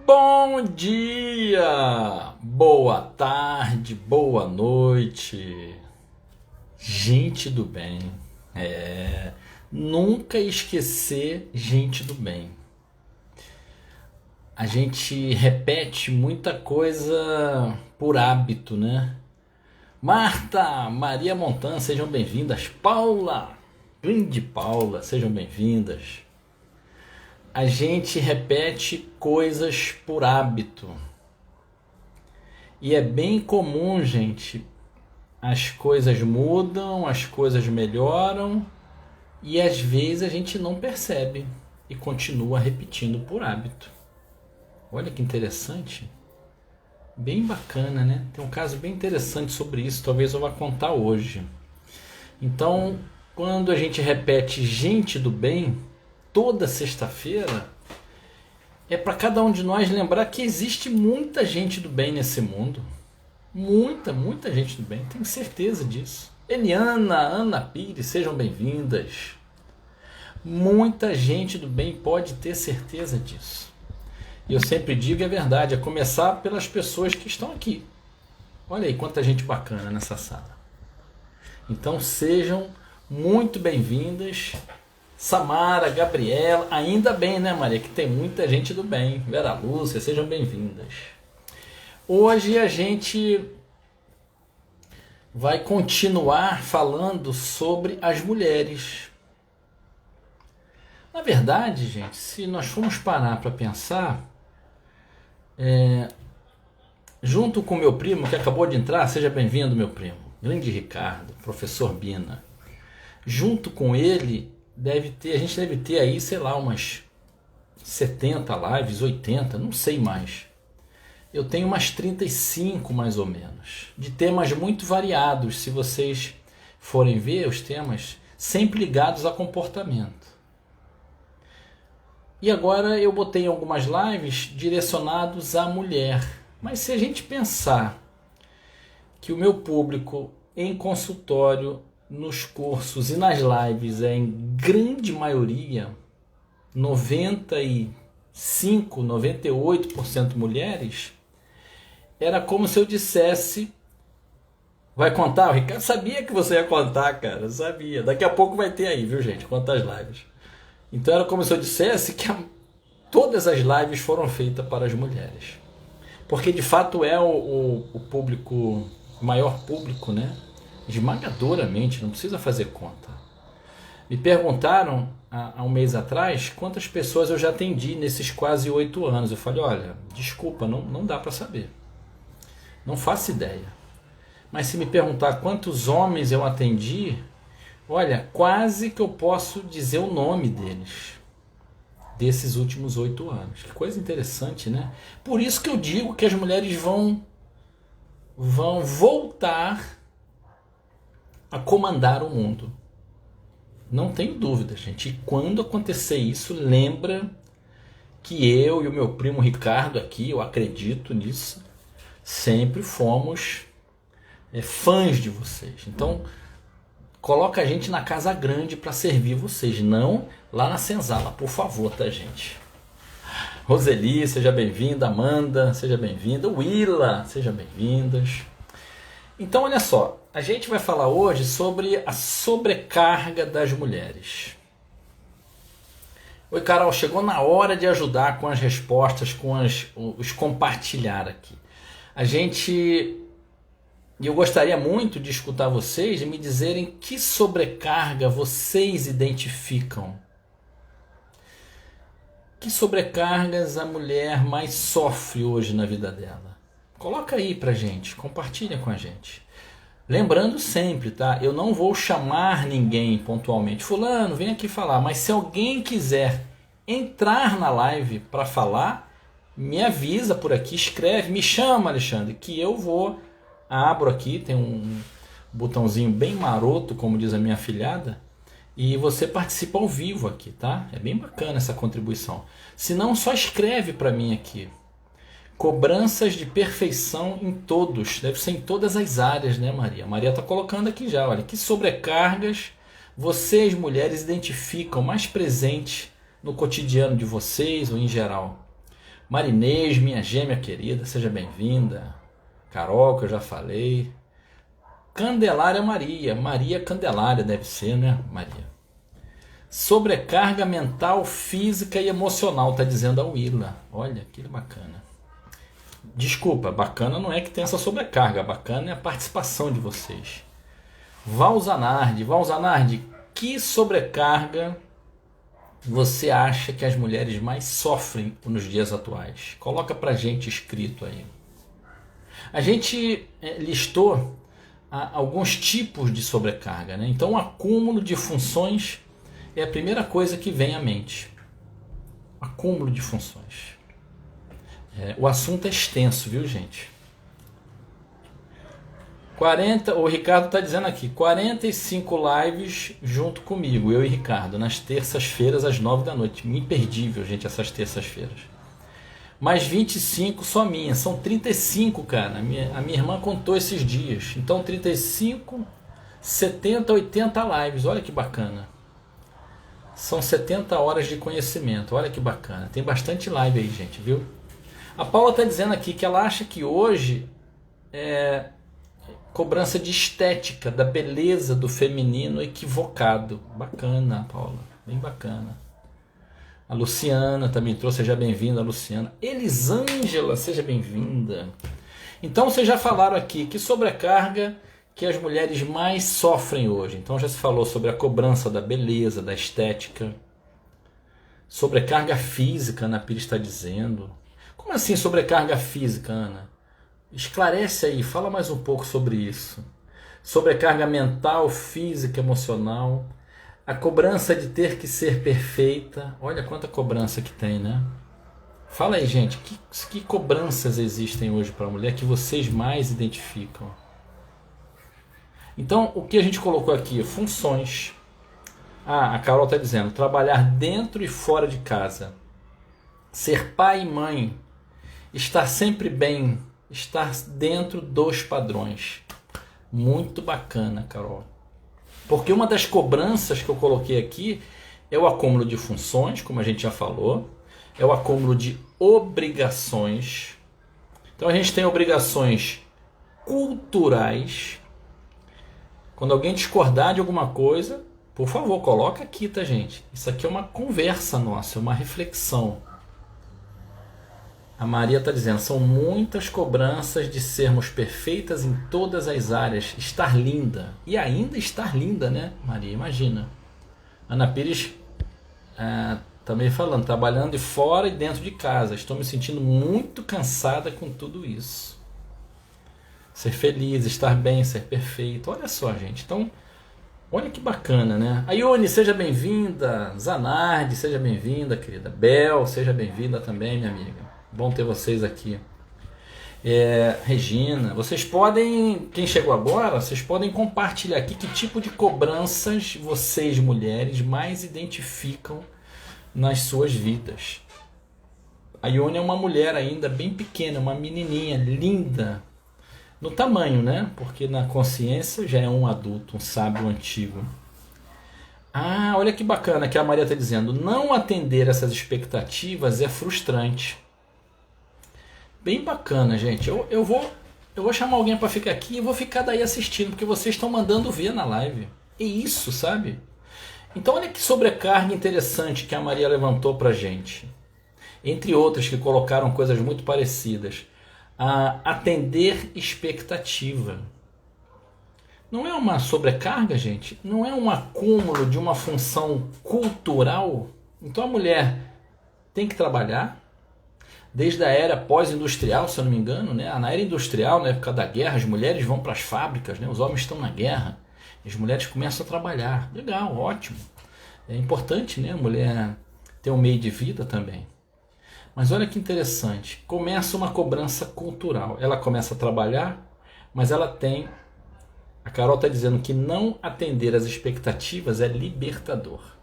Bom dia, boa tarde, boa noite, gente do bem. Nunca esquecer gente do bem. A gente repete muita coisa por hábito, né? Marta, Maria Montan, sejam bem-vindas. Paula, grande Paula, sejam bem-vindas. A gente repete coisas por hábito. E é bem comum, gente, as coisas mudam, as coisas melhoram e às vezes a gente não percebe e continua repetindo por hábito. Olha que interessante. Bem bacana, né? Tem um caso bem interessante sobre isso, talvez eu vá contar hoje. Então, quando a gente repete gente do bem, toda sexta-feira, é para cada um de nós lembrar que existe muita gente do bem nesse mundo. Muita gente do bem, tenho certeza disso. Eliana, Ana Pires, sejam bem-vindas. Muita gente do bem pode ter certeza disso. E eu sempre digo, é verdade, a começar pelas pessoas que estão aqui. Olha aí quanta gente bacana nessa sala. Então sejam muito bem-vindas. Samara, Gabriela, ainda bem, né, Maria, que tem muita gente do bem. Vera Lúcia, sejam bem-vindas. Hoje a gente vai continuar falando sobre as mulheres. Na verdade, gente, se nós formos parar para pensar, junto com meu primo, que acabou de entrar, seja bem-vindo, meu primo, grande Ricardo, professor Bina, junto com ele, a gente deve ter aí, sei lá, umas 70 lives, 80, não sei mais. Eu tenho umas 35 mais ou menos, de temas muito variados, se vocês forem ver os temas, sempre ligados a comportamento. E agora eu botei algumas lives direcionados à mulher. Mas se a gente pensar que o meu público em consultório, nos cursos e nas lives é em grande maioria 95, 98% mulheres, era como se eu dissesse: vai contar? O Ricardo sabia que você ia contar, cara, sabia. Daqui a pouco vai ter aí, viu, gente, quantas lives. Então era como se eu dissesse que todas as lives foram feitas para as mulheres, porque de fato é o público, o maior público, né? Esmagadoramente, não precisa fazer conta. Me perguntaram há um mês atrás quantas pessoas eu já atendi nesses quase 8 anos. Eu falei: olha, desculpa, não dá para saber, não faço ideia. Mas se me perguntar quantos homens eu atendi, olha, quase que eu posso dizer o nome deles, desses últimos 8 anos. Que coisa interessante, né? Por isso que eu digo que as mulheres vão voltar a comandar o mundo. Não tenho dúvida, gente. E quando acontecer isso, lembra que eu e o meu primo Ricardo aqui, eu acredito nisso, sempre fomos fãs de vocês. Então, coloca a gente na casa grande para servir vocês, não lá na senzala, por favor, tá, gente? Roseli, seja bem-vinda. Amanda, seja bem-vinda. Willa, sejam bem-vindas. Então, olha só, a gente vai falar hoje sobre a sobrecarga das mulheres. Oi, Carol, chegou na hora de ajudar com as respostas, com os compartilhar aqui. Eu gostaria muito de escutar vocês e me dizerem que sobrecarga vocês identificam. Que sobrecargas a mulher mais sofre hoje na vida dela? Coloca aí pra gente, compartilha com a gente. Lembrando sempre, tá? Eu não vou chamar ninguém pontualmente. Fulano, vem aqui falar. Mas se alguém quiser entrar na live para falar, me avisa por aqui, escreve, me chama, Alexandre, que eu vou. Abro aqui, tem um botãozinho bem maroto, como diz a minha afilhada, e você participa ao vivo aqui, tá? É bem bacana essa contribuição. Se não, só escreve para mim aqui. Cobranças de perfeição em todos, deve ser em todas as áreas, né, Maria? A Maria está colocando aqui já, olha, que sobrecargas vocês, mulheres, identificam mais presente no cotidiano de vocês ou em geral? Marinês, minha gêmea querida, seja bem-vinda. Carol, que eu já falei. Candelária Maria. Maria Candelária deve ser, né, Maria? Sobrecarga mental, física e emocional, tá dizendo a Willa. Olha, que bacana. Desculpa, bacana não é que tem essa sobrecarga, bacana é a participação de vocês. Valzanardi, que sobrecarga você acha que as mulheres mais sofrem nos dias atuais? Coloca pra gente escrito aí. A gente listou alguns tipos de sobrecarga, né? Então o acúmulo de funções é a primeira coisa que vem à mente. Acúmulo de funções. O assunto é extenso, viu, gente? O Ricardo está dizendo aqui, 45 lives junto comigo, eu e Ricardo, nas terças-feiras às 9 da noite. Imperdível, gente, essas terças-feiras. Mais 25 só minha, são 35, cara. A minha irmã contou esses dias. Então 35, 70, 80 lives, olha que bacana. São 70 horas de conhecimento, olha que bacana. Tem bastante live aí, gente, viu? A Paula está dizendo aqui que ela acha que hoje é cobrança de estética, da beleza do feminino equivocado. Bacana, Paula, bem bacana. A Luciana também trouxe, seja bem-vinda, Luciana. Elisângela, seja bem-vinda. Então vocês já falaram aqui que sobrecarga que as mulheres mais sofrem hoje. Então já se falou sobre a cobrança da beleza, da estética. Sobrecarga física, Ana Pires está dizendo. Como assim sobrecarga física, Ana? Esclarece aí, fala mais um pouco sobre isso. Sobrecarga mental, física, emocional. A cobrança de ter que ser perfeita. Olha quanta cobrança que tem, né? Fala aí, gente, que cobranças existem hoje para a mulher que vocês mais identificam? Então, o que a gente colocou aqui? Funções. A Carol está dizendo, trabalhar dentro e fora de casa. Ser pai e mãe. Estar sempre bem. Estar dentro dos padrões. Muito bacana, Carol. Porque uma das cobranças que eu coloquei aqui é o acúmulo de funções, como a gente já falou. É o acúmulo de obrigações. Então a gente tem obrigações culturais. Quando alguém discordar de alguma coisa, por favor, coloca aqui, tá, gente? Isso aqui é uma conversa nossa, é uma reflexão. A Maria está dizendo, são muitas cobranças de sermos perfeitas em todas as áreas, estar linda. E ainda estar linda, né, Maria? Imagina. Ana Pires também falando, trabalhando de fora e dentro de casa. Estou me sentindo muito cansada com tudo isso. Ser feliz, estar bem, ser perfeito. Olha só, gente. Então, olha que bacana, né? A Ione, seja bem-vinda. Zanardi, seja bem-vinda, querida. Bel, seja bem-vinda também, minha amiga. Bom ter vocês aqui. Regina, vocês podem, quem chegou agora, vocês podem compartilhar aqui que tipo de cobranças vocês, mulheres, mais identificam nas suas vidas. A Ione é uma mulher ainda bem pequena, uma menininha linda, no tamanho, né? Porque na consciência já é um adulto, um sábio antigo. Olha que bacana que a Maria está dizendo, não atender essas expectativas é frustrante. Bem bacana, gente. Eu vou chamar alguém para ficar aqui e vou ficar daí assistindo, porque vocês estão mandando ver na live. É isso, sabe? Então olha que sobrecarga interessante que a Maria levantou para gente. Entre outras que colocaram coisas muito parecidas. Atender expectativa. Não é uma sobrecarga, gente? Não é um acúmulo de uma função cultural? Então a mulher tem que trabalhar. Desde a era pós-industrial, se eu não me engano, né? Na era industrial, na época da guerra, as mulheres vão para as fábricas, né? Os homens estão na guerra, as mulheres começam a trabalhar. Legal, ótimo. É importante, né? A mulher ter um meio de vida também. Mas olha que interessante, começa uma cobrança cultural. Ela começa a trabalhar, mas ela tem... A Carol está dizendo que não atender às expectativas é libertador.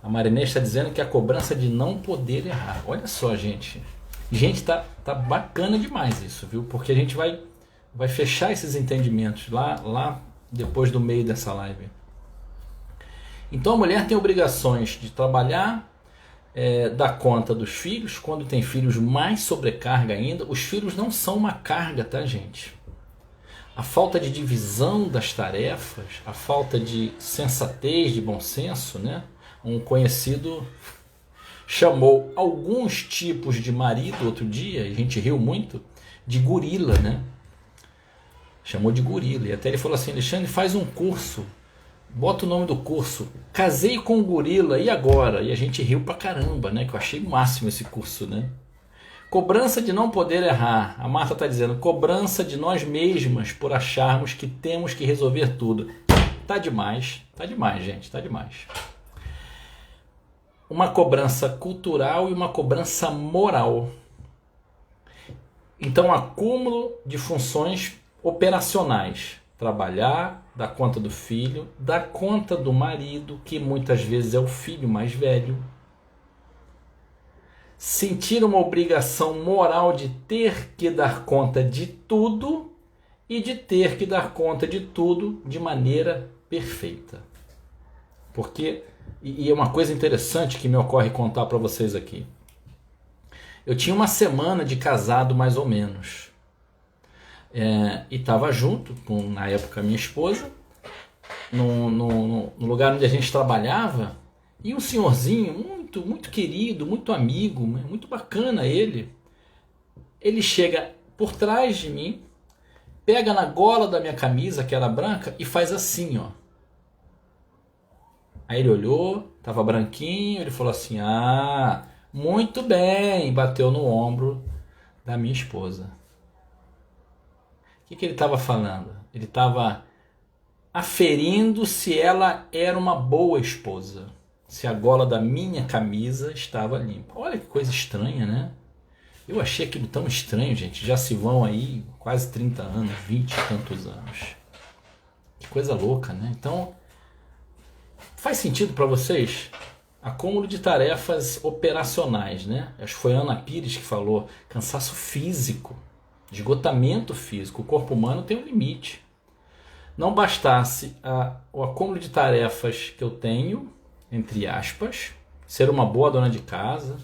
A Marinês está dizendo que a cobrança de não poder errar. Olha só, gente. Gente, tá bacana demais isso, viu? Porque a gente vai fechar esses entendimentos lá depois do meio dessa live. Então a mulher tem obrigações de trabalhar, dar conta dos filhos. Quando tem filhos, mais sobrecarga ainda. Os filhos não são uma carga, tá, gente? A falta de divisão das tarefas, a falta de sensatez, de bom senso, né? Um conhecido chamou alguns tipos de marido outro dia, a gente riu muito, de gorila, né? Chamou de gorila. E até ele falou assim: Alexandre, faz um curso, bota o nome do curso, Casei com o Gorila, e agora? E a gente riu pra caramba, né? Que eu achei o máximo esse curso, né? Cobrança de não poder errar. A Marta está dizendo, cobrança de nós mesmas por acharmos que temos que resolver tudo. Tá demais, gente, tá demais. Uma cobrança cultural e uma cobrança moral. Então, acúmulo de funções operacionais. Trabalhar, dar conta do filho, dar conta do marido, que muitas vezes é o filho mais velho. Sentir uma obrigação moral de ter que dar conta de tudo e de ter que dar conta de tudo de maneira perfeita. Porque, e é uma coisa interessante que me ocorre contar para vocês aqui. Eu tinha uma semana de casado mais ou menos. E estava junto com, na época, minha esposa, no lugar onde a gente trabalhava, e um senhorzinho muito querido, muito amigo, muito bacana ele chega por trás de mim, pega na gola da minha camisa, que era branca, e faz assim, ó. Aí ele olhou, tava branquinho, ele falou assim, muito bem, bateu no ombro da minha esposa. O que ele estava falando? Ele estava aferindo se ela era uma boa esposa, se a gola da minha camisa estava limpa. Olha que coisa estranha, né? Eu achei aquilo tão estranho, gente. Já se vão aí quase 30 anos, 20 e tantos anos. Que coisa louca, né? Então, faz sentido para vocês? Acúmulo de tarefas operacionais, né? Acho que foi a Ana Pires que falou. Cansaço físico, esgotamento físico. O corpo humano tem um limite. Não bastasse o acúmulo de tarefas que eu tenho, entre aspas, ser uma boa dona de casa.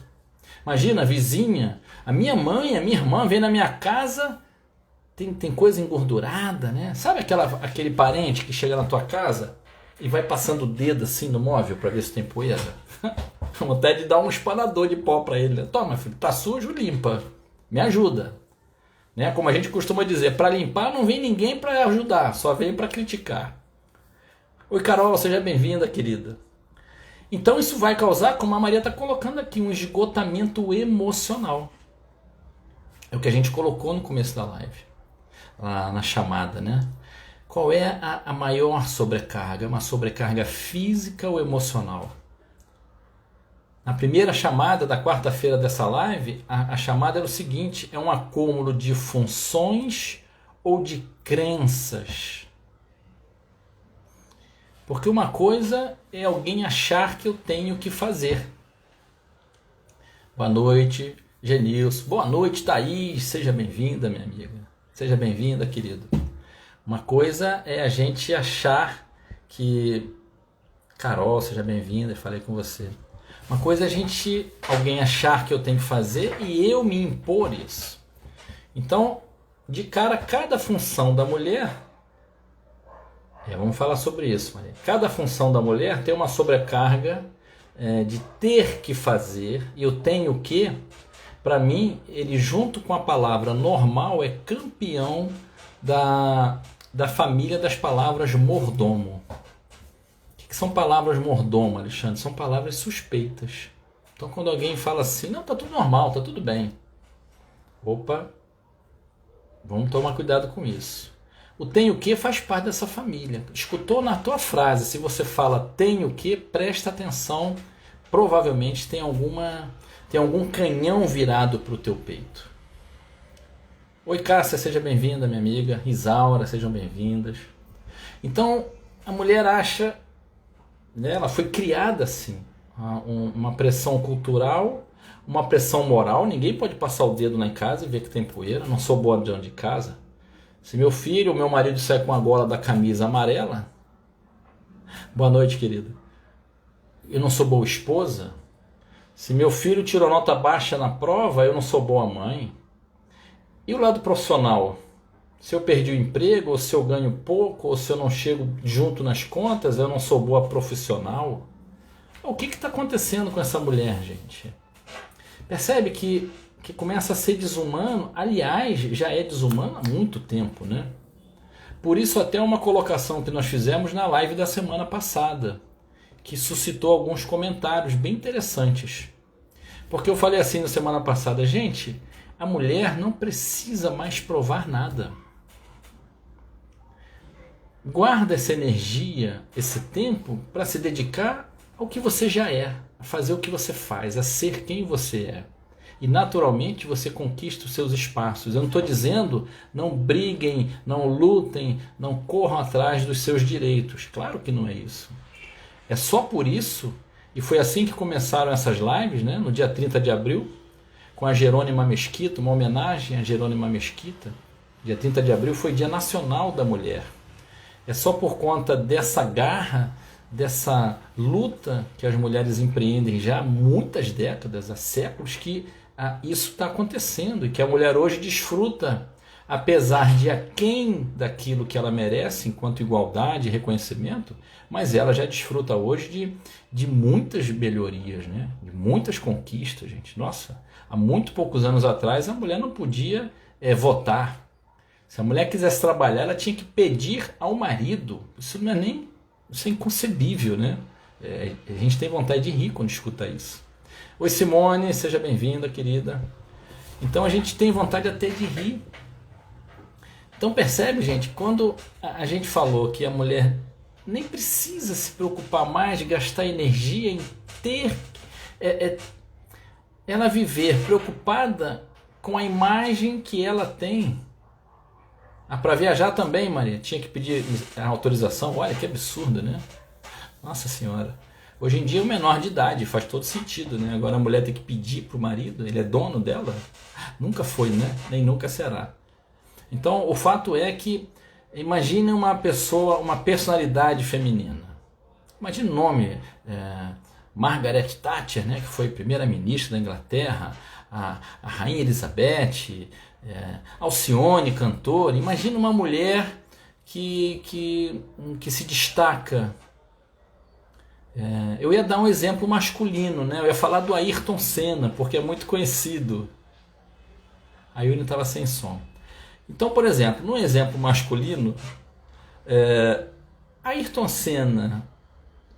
Imagina, a vizinha, a minha mãe, a minha irmã vem na minha casa, tem coisa engordurada, né? Sabe aquele parente que chega na tua casa e vai passando o dedo assim no móvel para ver se tem poeira? Vontade de dar um espanador de pó para ele. Toma, filho, tá sujo, limpa. Me ajuda. Né? Como a gente costuma dizer, para limpar não vem ninguém para ajudar, só vem para criticar. Oi, Carol, seja bem-vinda, querida. Então isso vai causar, como a Maria está colocando aqui, um esgotamento emocional. É o que a gente colocou no começo da live, lá na chamada, né? Qual é a maior sobrecarga? Uma sobrecarga física ou emocional? Na primeira chamada da quarta-feira dessa live, a chamada era o seguinte, é um acúmulo de funções ou de crenças. Porque uma coisa é alguém achar que eu tenho que fazer. Boa noite, Genilson. Boa noite, Thaís. Seja bem-vinda, minha amiga. Seja bem-vinda, querido. Uma coisa é a gente achar que... Carol, seja bem-vinda, falei com você. Uma coisa é alguém achar que eu tenho que fazer e eu me impor isso. Então, de cara, cada função da mulher... vamos falar sobre isso, Maria. Cada função da mulher tem uma sobrecarga de ter que fazer, e eu tenho que, para mim, ele junto com a palavra normal é campeão da família das palavras mordomo. O que são palavras mordomo, Alexandre? São palavras suspeitas. Então quando alguém fala assim, não, tá tudo normal, tá tudo bem. Opa, vamos tomar cuidado com isso. O tenho que faz parte dessa família. Escutou na tua frase, se você fala tenho que, presta atenção, provavelmente tem algum canhão virado para o teu peito. Oi, Cássia, seja bem-vinda, minha amiga. Isaura, sejam bem-vindas. Então, a mulher acha, né, ela foi criada assim, uma pressão cultural, uma pressão moral. Ninguém pode passar o dedo lá em casa e ver que tem poeira. Não sou boa dona de casa. Se meu filho ou meu marido sai com a gola da camisa amarela, boa noite, querido, eu não sou boa esposa, Se meu filho tirou nota baixa na prova, eu não sou boa mãe. E o lado profissional? Se eu perdi o emprego, ou se eu ganho pouco, ou se eu não chego junto nas contas, eu não sou boa profissional. O que está acontecendo com essa mulher, gente? Percebe que começa a ser desumano? Aliás, já é desumano há muito tempo, né? Por isso até uma colocação que nós fizemos na live da semana passada, que suscitou alguns comentários bem interessantes. Porque eu falei assim na semana passada, gente, a mulher não precisa mais provar nada. Guarda essa energia, esse tempo, para se dedicar ao que você já é, a fazer o que você faz, a ser quem você é. E naturalmente você conquista os seus espaços. Eu não estou dizendo não briguem, não lutem, não corram atrás dos seus direitos. Claro que não é isso. É só por isso, e foi assim que começaram essas lives, né? No dia 30 de abril, com a Jerônima Mesquita, uma homenagem a Jerônima Mesquita. Dia 30 de abril foi Dia Nacional da Mulher. É só por conta dessa garra, dessa luta que as mulheres empreendem já há muitas décadas, há séculos, que isso está acontecendo e que a mulher hoje desfruta, apesar de aquém daquilo que ela merece enquanto igualdade e reconhecimento, mas ela já desfruta hoje de muitas melhorias, né? De muitas conquistas, gente. Nossa, há muito poucos anos atrás a mulher não podia votar. Se a mulher quisesse trabalhar, ela tinha que pedir ao marido. Isso não é nem... Isso é inconcebível, né? A gente tem vontade de rir quando escuta isso. Oi Simone, seja bem-vinda, querida. Então a gente tem vontade até de rir. Então percebe, gente, quando a gente falou que a mulher nem precisa se preocupar mais de gastar energia em ter... ela viver preocupada com a imagem que ela tem. Para viajar também, Maria, tinha que pedir a autorização. Olha que absurdo, né? Nossa Senhora. Hoje em dia é o menor de idade, faz todo sentido, né? Agora a mulher tem que pedir para o marido, ele é dono dela? Nunca foi, né? Nem nunca será. Então o fato é que, imagine uma pessoa, uma personalidade feminina. Imagine o nome, Margaret Thatcher, né? Que foi primeira-ministra da Inglaterra, a Rainha Elizabeth, Alcione, cantora. Imagina uma mulher que se destaca. Eu ia dar um exemplo masculino, né? Eu ia falar do Ayrton Senna, porque é muito conhecido. A Yuri estava sem som. Então, por exemplo, num exemplo masculino, Ayrton Senna,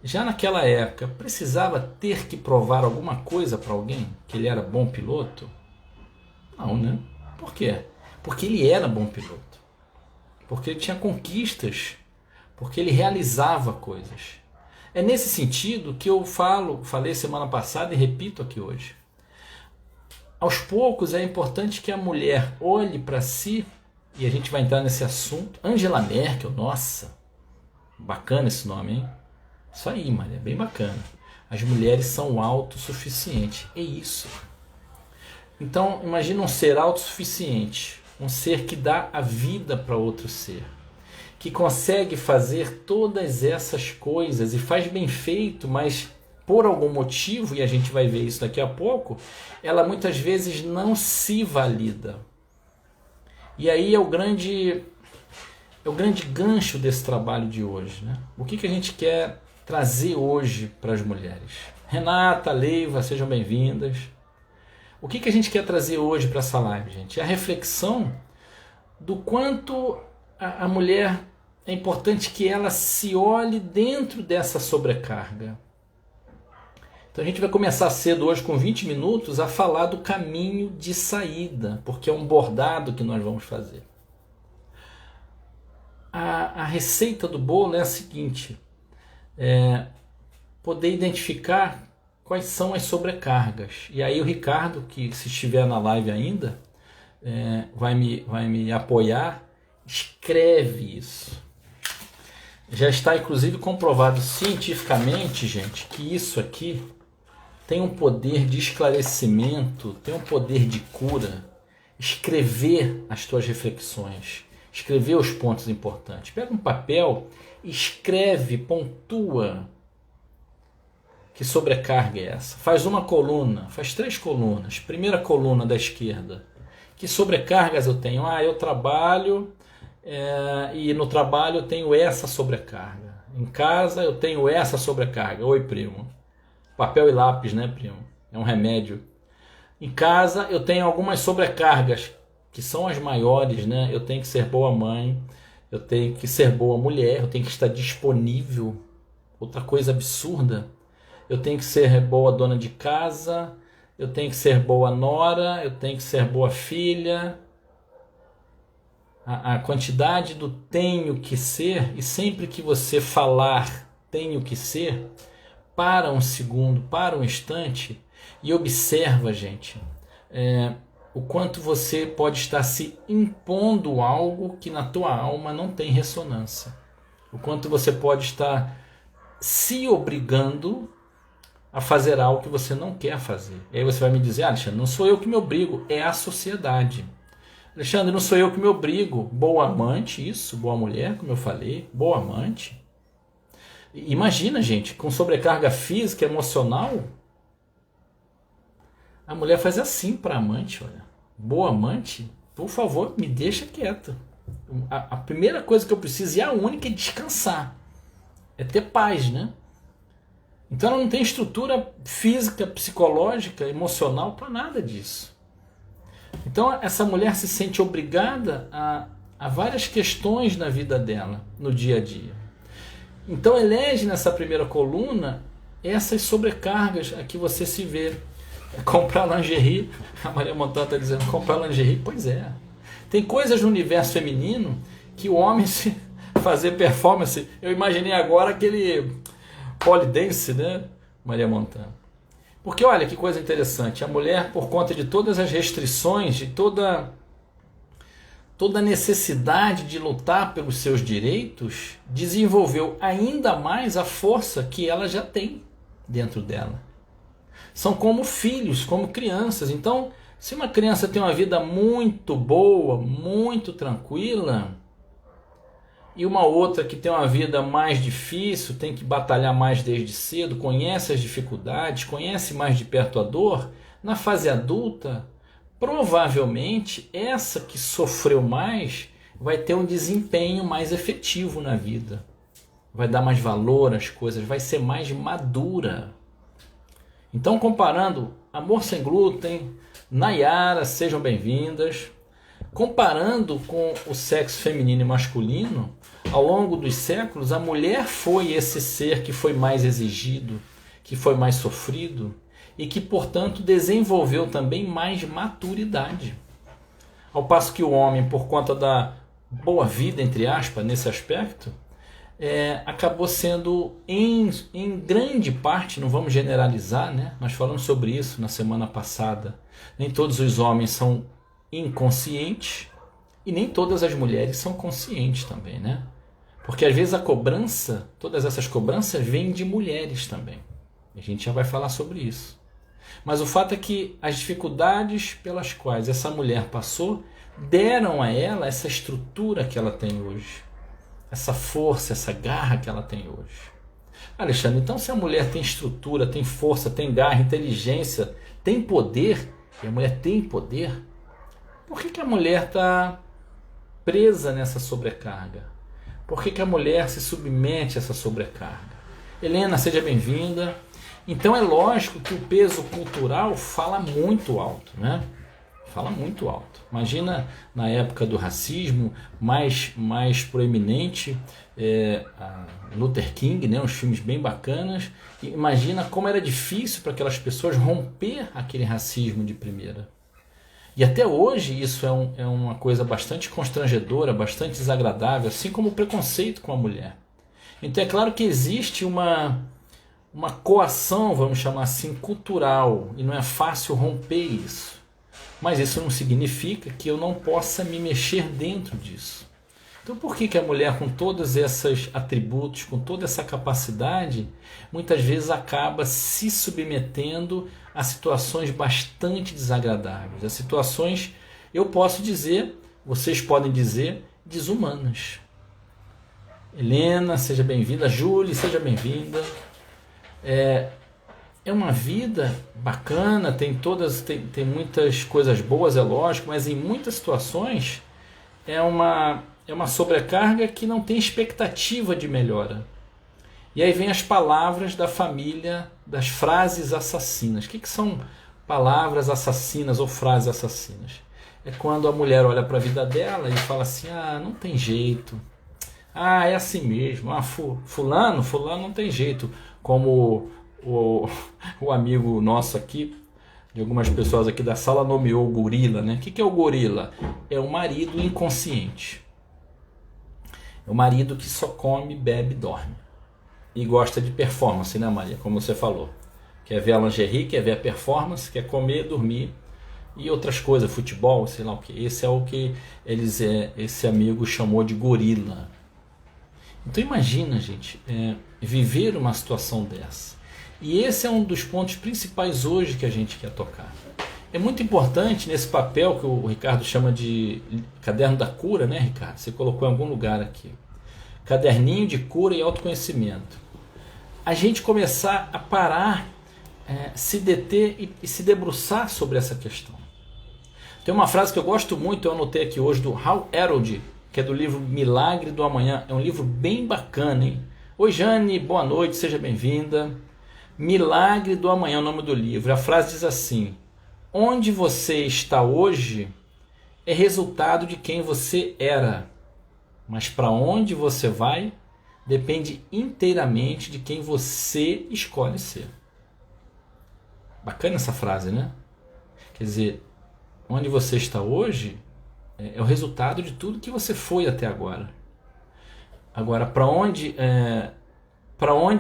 já naquela época, precisava ter que provar alguma coisa para alguém? Que ele era bom piloto? Não, né? Por quê? Porque ele era bom piloto. Porque ele tinha conquistas. Porque ele realizava coisas. É nesse sentido que eu falei semana passada e repito aqui hoje. Aos poucos é importante que a mulher olhe para si, e a gente vai entrar nesse assunto. Angela Merkel, nossa, bacana esse nome, hein? Isso aí, Maria, bem bacana. As mulheres são autossuficientes. É isso. Então, imagina um ser autossuficiente, um ser que dá a vida para outro ser, que consegue fazer todas essas coisas e faz bem feito, mas por algum motivo, e a gente vai ver isso daqui a pouco, ela muitas vezes não se valida. E aí é o grande gancho desse trabalho de hoje, né? O que a gente quer trazer hoje para as mulheres? Renata, Leiva, sejam bem-vindas. O que a gente quer trazer hoje para essa live, gente? É a reflexão do quanto a mulher é importante que ela se olhe dentro dessa sobrecarga. Então a gente vai começar cedo hoje com 20 minutos a falar do caminho de saída, porque é um bordado que nós vamos fazer. A receita do bolo é a seguinte, poder identificar quais são as sobrecargas. E aí o Ricardo, que se estiver na live ainda, vai me apoiar, escreve isso. Já está inclusive comprovado cientificamente, gente, que isso aqui tem um poder de esclarecimento, tem um poder de cura. Escrever as tuas reflexões, escrever os pontos importantes. Pega um papel, escreve, pontua. Que sobrecarga é essa? Faz uma coluna, faz 3 colunas. Primeira coluna da esquerda. Que sobrecargas eu tenho? Eu trabalho e no trabalho eu tenho essa sobrecarga. Em casa eu tenho essa sobrecarga. Oi, primo. Papel e lápis, né, primo? É um remédio. Em casa eu tenho algumas sobrecargas, que são as maiores, né? Eu tenho que ser boa mãe, eu tenho que ser boa mulher, eu tenho que estar disponível. Outra coisa absurda. Eu tenho que ser boa dona de casa, eu tenho que ser boa nora, eu tenho que ser boa filha. A quantidade do tenho que ser, e sempre que você falar tenho que ser, para um segundo, para um instante, e observa, gente, o quanto você pode estar se impondo algo que na tua alma não tem ressonância. O quanto você pode estar se obrigando a fazer algo que você não quer fazer. E aí você vai me dizer, Alexandre, não sou eu que me obrigo, é a sociedade. Alexandre, não sou eu que me obrigo. Boa amante, isso, boa mulher, como eu falei, boa amante. Imagina, gente, com sobrecarga física, emocional, a mulher faz assim para a amante, olha. Boa amante, por favor, me deixa quieto. A primeira coisa que eu preciso, e a única, é descansar. É ter paz, né? Então ela não tem estrutura física, psicológica, emocional para nada disso. Então essa mulher se sente obrigada a várias questões na vida dela, no dia a dia. Então elege nessa primeira coluna essas sobrecargas a que você se vê. Comprar lingerie, a Maria Montana está dizendo, comprar lingerie, pois é. Tem coisas no universo feminino que o homem se fazer performance, eu imaginei agora aquele polidense, né, Maria Montana? Porque olha que coisa interessante, a mulher, por conta de todas as restrições, de toda a necessidade de lutar pelos seus direitos, desenvolveu ainda mais a força que ela já tem dentro dela. São como filhos, como crianças. Então, se uma criança tem uma vida muito boa, muito tranquila, e uma outra que tem uma vida mais difícil, tem que batalhar mais desde cedo, conhece as dificuldades, conhece mais de perto a dor, na fase adulta, provavelmente essa que sofreu mais vai ter um desempenho mais efetivo na vida. Vai dar mais valor às coisas, vai ser mais madura. Então, comparando Amor Sem Glúten, Nayara, sejam bem-vindas. Comparando com o sexo feminino e masculino, ao longo dos séculos, a mulher foi esse ser que foi mais exigido, que foi mais sofrido e que, portanto, desenvolveu também mais maturidade. Ao passo que o homem, por conta da boa vida, entre aspas, nesse aspecto, acabou sendo, em grande parte, não vamos generalizar, né? Nós falamos sobre isso na semana passada, nem todos os homens são inconscientes e nem todas as mulheres são conscientes também, né? Porque às vezes a cobrança, todas essas cobranças vêm de mulheres também. A gente já vai falar sobre isso. Mas o fato é que as dificuldades pelas quais essa mulher passou deram a ela essa estrutura que ela tem hoje. Essa força, essa garra que ela tem hoje. Alexandre, então se a mulher tem estrutura, tem força, tem garra, inteligência, tem poder, e a mulher tem poder, por que a mulher está presa nessa sobrecarga? Por que a mulher se submete a essa sobrecarga? Helena, seja bem-vinda. Então é lógico que o peso cultural fala muito alto, né? Fala muito alto. Imagina na época do racismo, mais proeminente, Luther King, né? Uns filmes bem bacanas. E imagina como era difícil para aquelas pessoas romper aquele racismo de primeira. E até hoje isso é uma coisa bastante constrangedora, bastante desagradável, assim como o preconceito com a mulher. Então é claro que existe uma coação, vamos chamar assim, cultural, e não é fácil romper isso. Mas isso não significa que eu não possa me mexer dentro disso. Então por que a mulher, com todos esses atributos, com toda essa capacidade, muitas vezes acaba se submetendo a situações bastante desagradáveis, a situações, eu posso dizer, vocês podem dizer, desumanas. Helena, seja bem-vinda. Júlia, seja bem-vinda. é uma vida bacana, tem muitas coisas boas, é lógico, mas em muitas situações é uma sobrecarga que não tem expectativa de melhora. E aí vem as palavras da família, das frases assassinas. O que são palavras assassinas ou frases assassinas? É quando a mulher olha para a vida dela e fala assim, não tem jeito. É assim mesmo. Fulano não tem jeito. Como o amigo nosso aqui, de algumas pessoas aqui da sala, nomeou o gorila, né? O que é o gorila? É o marido inconsciente. É o marido que só come, bebe e dorme. E gosta de performance, né, Maria? Como você falou. Quer ver a lingerie, quer ver a performance, quer comer, dormir e outras coisas, futebol, sei lá o que. Esse é o que esse amigo chamou de gorila. Então imagina, gente, viver uma situação dessa. E esse é um dos pontos principais hoje que a gente quer tocar. É muito importante nesse papel que o Ricardo chama de caderno da cura, né, Ricardo? Você colocou em algum lugar aqui. Caderninho de cura e autoconhecimento. A gente começar a parar, se deter e se debruçar sobre essa questão. Tem uma frase que eu gosto muito, eu anotei aqui hoje, do Hal Herold, que é do livro Milagre do Amanhã. É um livro bem bacana, hein? Oi, Jane, boa noite, seja bem-vinda. Milagre do Amanhã é o nome do livro. A frase diz assim: onde você está hoje é resultado de quem você era, mas para onde você vai depende inteiramente de quem você escolhe ser. Bacana essa frase, né? Quer dizer, onde você está hoje é o resultado de tudo que você foi até agora. Agora, para onde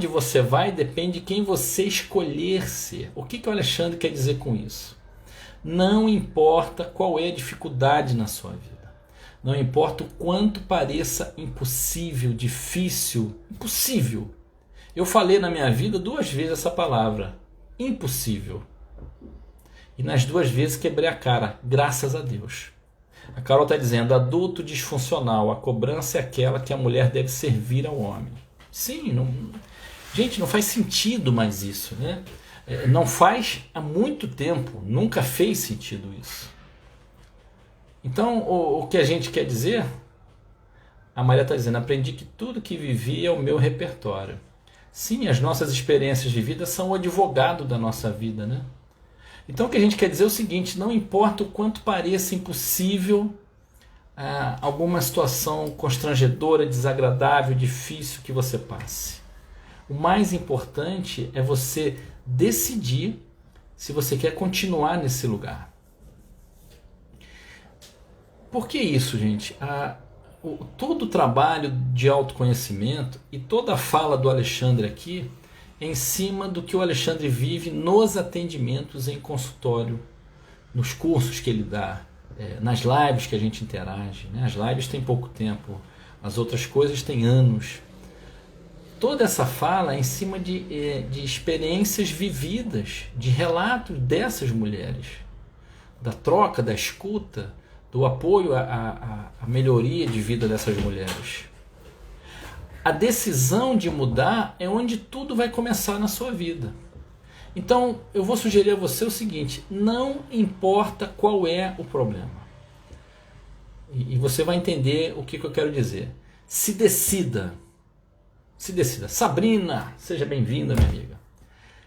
você vai depende de quem você escolher ser. O que o Alexandre quer dizer com isso? Não importa qual é a dificuldade na sua vida. Não importa o quanto pareça impossível, difícil, impossível. Eu falei na minha vida 2 vezes essa palavra, impossível. E nas 2 vezes quebrei a cara, graças a Deus. A Carol está dizendo, adulto disfuncional, a cobrança é aquela que a mulher deve servir ao homem. Sim, gente, não faz sentido mais isso, né? Não faz há muito tempo, nunca fez sentido isso. Então, o que a gente quer dizer? A Maria está dizendo, aprendi que tudo que vivi é o meu repertório. Sim, as nossas experiências de vida são o advogado da nossa vida, né? Então, o que a gente quer dizer é o seguinte, não importa o quanto pareça impossível alguma situação constrangedora, desagradável, difícil que você passe. O mais importante é você decidir se você quer continuar nesse lugar. Por que isso, gente? Todo o trabalho de autoconhecimento e toda a fala do Alexandre aqui é em cima do que o Alexandre vive nos atendimentos em consultório, nos cursos que ele dá, nas lives que a gente interage, né? As lives têm pouco tempo, as outras coisas têm anos. Toda essa fala é em cima de experiências vividas, de relatos dessas mulheres, da troca, da escuta, do apoio à melhoria de vida dessas mulheres. A decisão de mudar é onde tudo vai começar na sua vida. Então, eu vou sugerir a você o seguinte, não importa qual é o problema. E você vai entender o que eu quero dizer. Se decida. Sabrina, seja bem-vinda, minha amiga.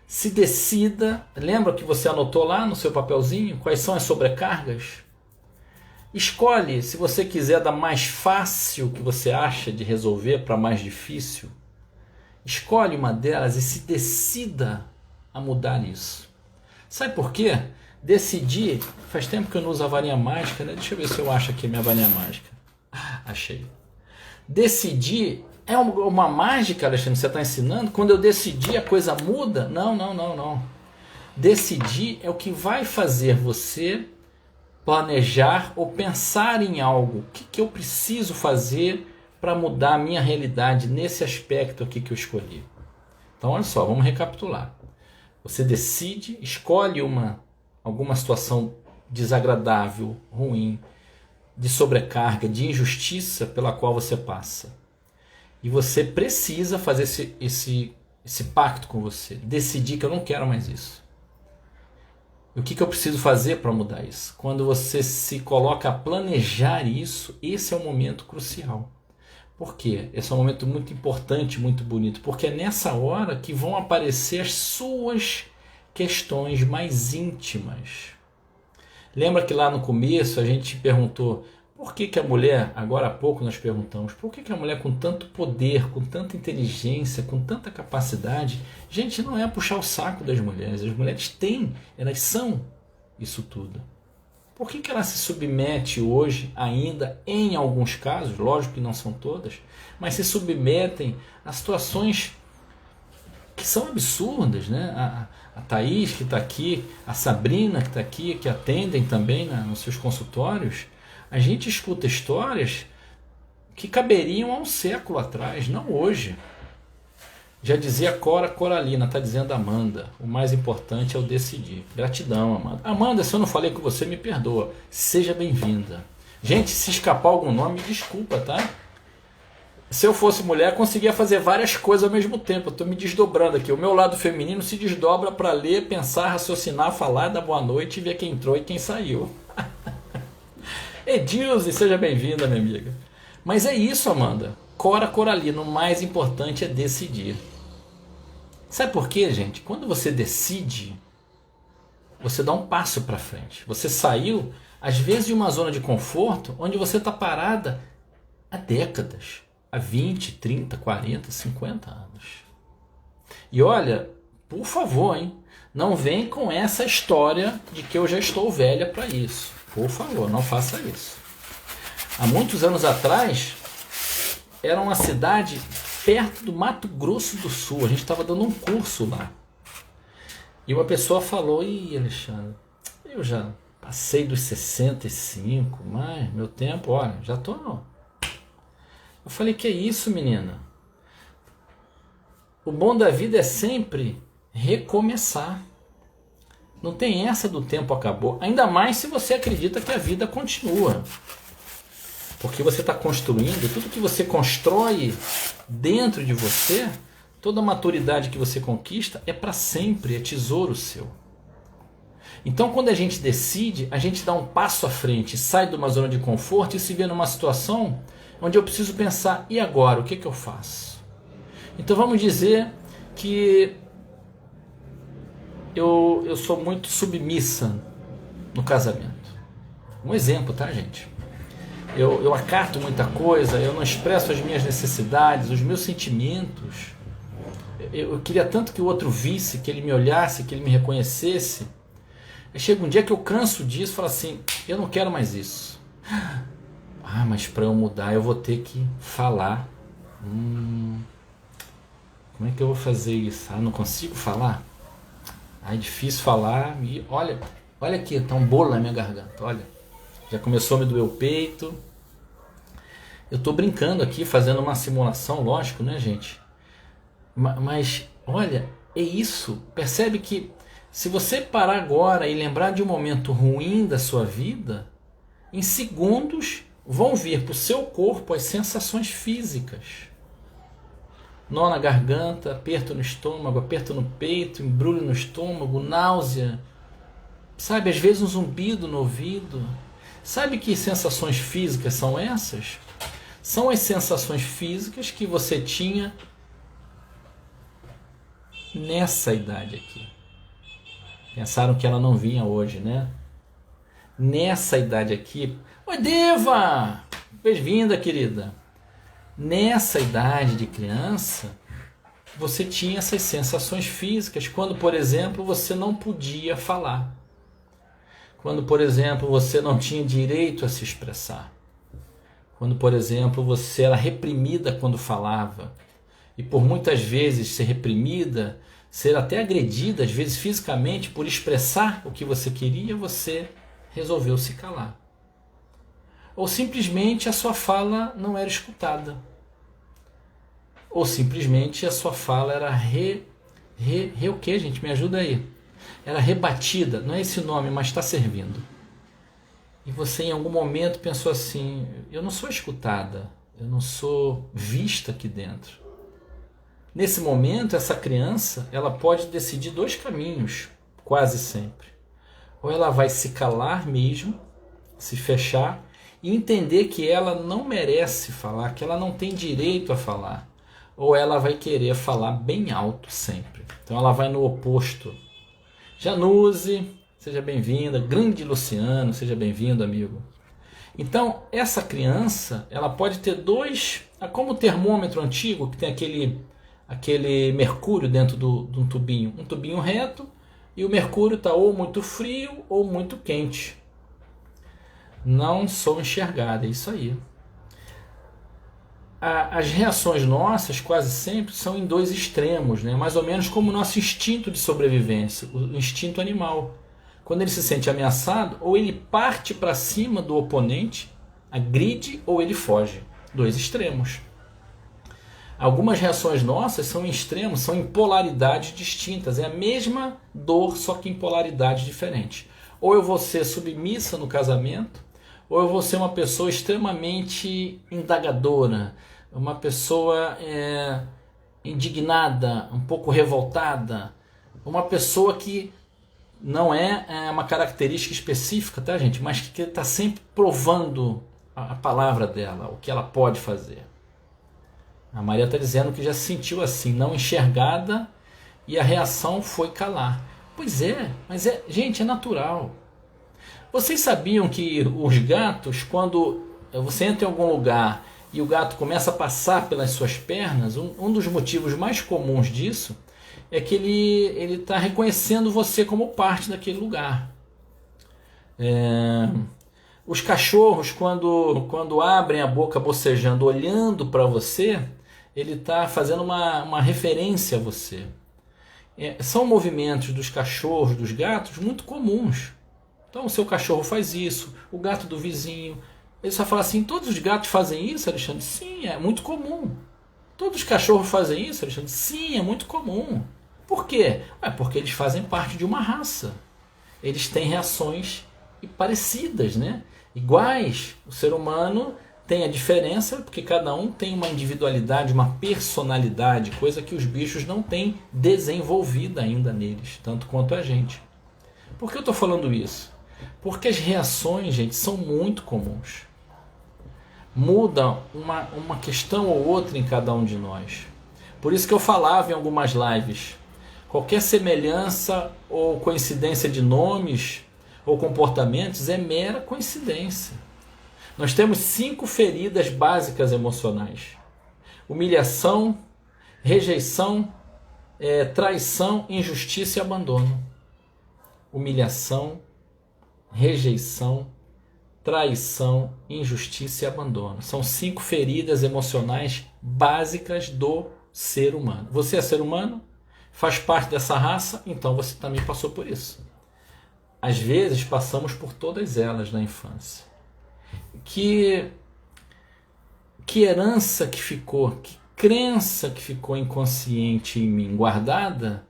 Se decida, lembra que você anotou lá no seu papelzinho quais são as sobrecargas? Escolhe, se você quiser, da mais fácil que você acha de resolver para mais difícil. Escolhe uma delas e se decida a mudar isso. Sabe por quê? Decidir, faz tempo que eu não uso a varinha mágica, né? Deixa eu ver se eu acho aqui a minha varinha mágica. Achei. Decidir é uma mágica, Alexandre, você está ensinando? Quando eu decidir a coisa muda? Não. Decidir é o que vai fazer você planejar ou pensar em algo. O que eu preciso fazer para mudar a minha realidade nesse aspecto aqui que eu escolhi? Então, olha só, vamos recapitular. Você decide, escolhe alguma situação desagradável, ruim, de sobrecarga, de injustiça pela qual você passa. E você precisa fazer esse esse pacto com você, decidir que eu não quero mais isso. E o que eu preciso fazer para mudar isso? Quando você se coloca a planejar isso, esse é um momento crucial. Por quê? Esse é um momento muito importante, muito bonito, porque é nessa hora que vão aparecer as suas questões mais íntimas. Lembra que lá no começo a gente perguntou por que a mulher, agora há pouco nós perguntamos, por que a mulher com tanto poder, com tanta inteligência, com tanta capacidade, gente, não é puxar o saco das mulheres, as mulheres têm, elas são isso tudo. Por que ela se submete hoje ainda, em alguns casos, lógico que não são todas, mas se submetem a situações que são absurdas, né? A Thaís que está aqui, a Sabrina que está aqui, que atendem também nos seus consultórios, a gente escuta histórias que caberiam há um século atrás, não hoje. Já dizia Cora Coralina, está dizendo Amanda, o mais importante é o decidir. Gratidão, Amanda. Amanda, se eu não falei com você, me perdoa. Seja bem-vinda. Gente, se escapar algum nome, desculpa, tá? Se eu fosse mulher, conseguia fazer várias coisas ao mesmo tempo. Eu estou me desdobrando aqui. O meu lado feminino se desdobra para ler, pensar, raciocinar, falar, dar boa noite e ver quem entrou e quem saiu. Edilze, seja bem-vinda, minha amiga. Mas é isso, Amanda. Cora Coralina, o mais importante é decidir. Sabe por quê, gente? Quando você decide, você dá um passo para frente. Você saiu, às vezes, de uma zona de conforto onde você está parada há décadas. Há 20, 30, 40, 50 anos. E olha, por favor, hein? Não vem com essa história de que eu já estou velha para isso. Por favor, não faça isso. Há muitos anos atrás, era uma cidade perto do Mato Grosso do Sul. A gente estava dando um curso lá. E uma pessoa falou, ih, Alexandre, eu já passei dos 65, mas meu tempo, olha, já estou... Eu falei, que é isso, menina? O bom da vida é sempre recomeçar. Não tem essa do tempo acabou. Ainda mais se você acredita que a vida continua. Porque você está construindo, tudo que você constrói dentro de você, toda a maturidade que você conquista é para sempre, é tesouro seu. Então quando a gente decide, a gente dá um passo à frente, sai de uma zona de conforto e se vê numa situação onde eu preciso pensar, e agora, o que eu faço? Então vamos dizer que eu sou muito submissa no casamento. Um exemplo, tá, gente? Eu acato muita coisa, eu não expresso as minhas necessidades, os meus sentimentos. Eu queria tanto que o outro visse, que ele me olhasse, que ele me reconhecesse. Aí chega um dia que eu canso disso e falo assim, eu não quero mais isso. Ah, mas para eu mudar eu vou ter que falar. Como é que eu vou fazer isso? Ah, não consigo falar? Ah, é difícil falar. E olha aqui, tá um bolo na minha garganta, olha. Já começou a me doer o peito. Eu estou brincando aqui, fazendo uma simulação, lógico, né, gente? Mas, olha, é isso. Percebe que se você parar agora e lembrar de um momento ruim da sua vida, em segundos vão vir para o seu corpo as sensações físicas. Nó na garganta, aperto no estômago, aperto no peito, embrulho no estômago, náusea. Sabe, às vezes um zumbido no ouvido. Sabe que sensações físicas são essas? São as sensações físicas que você tinha nessa idade aqui. Pensaram que ela não vinha hoje, né? Nessa idade aqui. Oi, Deva! Bem-vinda, querida. Nessa idade de criança, você tinha essas sensações físicas quando, por exemplo, você não podia falar. Quando, por exemplo, você não tinha direito a se expressar. Quando, por exemplo, você era reprimida quando falava. E por muitas vezes ser reprimida, ser até agredida, às vezes fisicamente, por expressar o que você queria, você resolveu se calar. Ou simplesmente a sua fala não era escutada. Ou simplesmente a sua fala era o quê, gente? Me ajuda aí. Era rebatida, não é esse nome, mas está servindo. E você em algum momento pensou assim, eu não sou escutada, eu não sou vista aqui dentro. Nesse momento, essa criança, ela pode decidir dois caminhos, quase sempre. Ou ela vai se calar mesmo, se fechar e entender que ela não merece falar, que ela não tem direito a falar. Ou ela vai querer falar bem alto sempre. Então ela vai no oposto. Januse, seja bem-vinda. Grande Luciano, seja bem-vindo, amigo. Então, essa criança, ela pode ter dois, como o termômetro antigo, que tem aquele mercúrio dentro de um tubinho reto, e o mercúrio está ou muito frio ou muito quente. Não sou enxergada, é isso aí. As reações nossas quase sempre são em dois extremos, né? Mais ou menos como o nosso instinto de sobrevivência, o instinto animal. Quando ele se sente ameaçado, ou ele parte para cima do oponente, agride, ou ele foge. Dois extremos. Algumas reações nossas são em extremos, são em polaridades distintas. É a mesma dor, só que em polaridades diferentes. Ou eu vou ser submissa no casamento, ou eu vou ser uma pessoa extremamente indagadora, uma pessoa indignada, um pouco revoltada, uma pessoa que não é uma característica específica, tá, gente? Mas que está sempre provando a palavra dela, o que ela pode fazer. A Maria está dizendo que já se sentiu assim, não enxergada, e a reação foi calar. Pois é, mas gente, é natural. Vocês sabiam que os gatos, quando você entra em algum lugar e o gato começa a passar pelas suas pernas, um dos motivos mais comuns disso é que ele está reconhecendo você como parte daquele lugar. Os cachorros, quando abrem a boca bocejando, olhando para você, ele está fazendo uma referência a você. São movimentos dos cachorros, dos gatos, muito comuns. Então o seu cachorro faz isso, o gato do vizinho. Ele só fala assim, todos os gatos fazem isso, Alexandre? Sim, é muito comum. Todos os cachorros fazem isso, Alexandre? Sim, é muito comum. Por quê? Porque eles fazem parte de uma raça. Eles têm reações parecidas, né? Iguais. O ser humano tem a diferença porque cada um tem uma individualidade, uma personalidade, coisa que os bichos não têm desenvolvida ainda neles, tanto quanto a gente. Por que eu estou falando isso? Porque as reações, gente, são muito comuns. Muda uma questão ou outra em cada um de nós. Por isso que eu falava em algumas lives, qualquer semelhança ou coincidência de nomes ou comportamentos é mera coincidência. Nós temos 5 feridas básicas emocionais: humilhação, rejeição, traição, injustiça e abandono. Humilhação, rejeição, traição, injustiça e abandono. São 5 feridas emocionais básicas do ser humano. Você é ser humano? Faz parte dessa raça? Então você também passou por isso. Às vezes passamos por todas elas na infância. Que herança que ficou, que crença que ficou inconsciente em mim, guardada,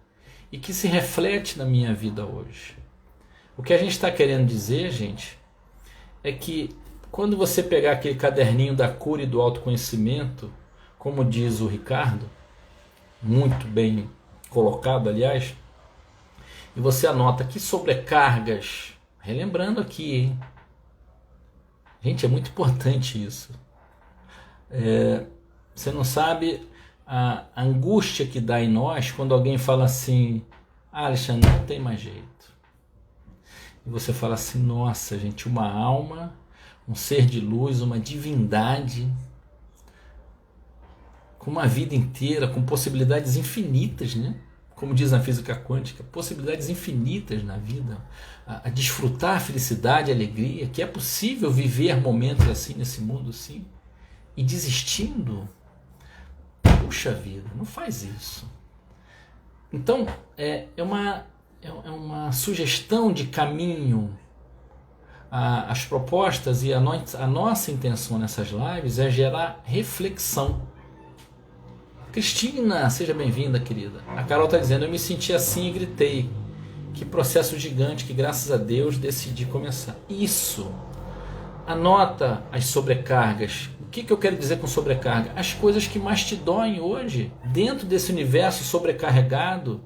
e que se reflete na minha vida hoje. O que a gente está querendo dizer, gente, é que quando você pegar aquele caderninho da cura e do autoconhecimento, como diz o Ricardo, muito bem colocado, aliás, e você anota que sobrecargas, relembrando aqui, hein? Gente, é muito importante isso. Você não sabe a angústia que dá em nós quando alguém fala assim, Alexandre, não tem mais jeito. E você fala assim, nossa, gente, uma alma, um ser de luz, uma divindade, com uma vida inteira, com possibilidades infinitas, né? Como diz na física quântica, possibilidades infinitas na vida, a desfrutar a felicidade, a alegria, que é possível viver momentos assim nesse mundo, sim, e desistindo. Puxa vida, não faz isso. Então, é uma sugestão de caminho. As propostas e a nossa intenção nessas lives é gerar reflexão. Cristina, seja bem-vinda, querida. A Carol está dizendo, eu me senti assim e gritei. Que processo gigante que, graças a Deus, decidi começar. Isso. Anota as sobrecargas. O que eu quero dizer com sobrecarga? As coisas que mais te doem hoje, dentro desse universo sobrecarregado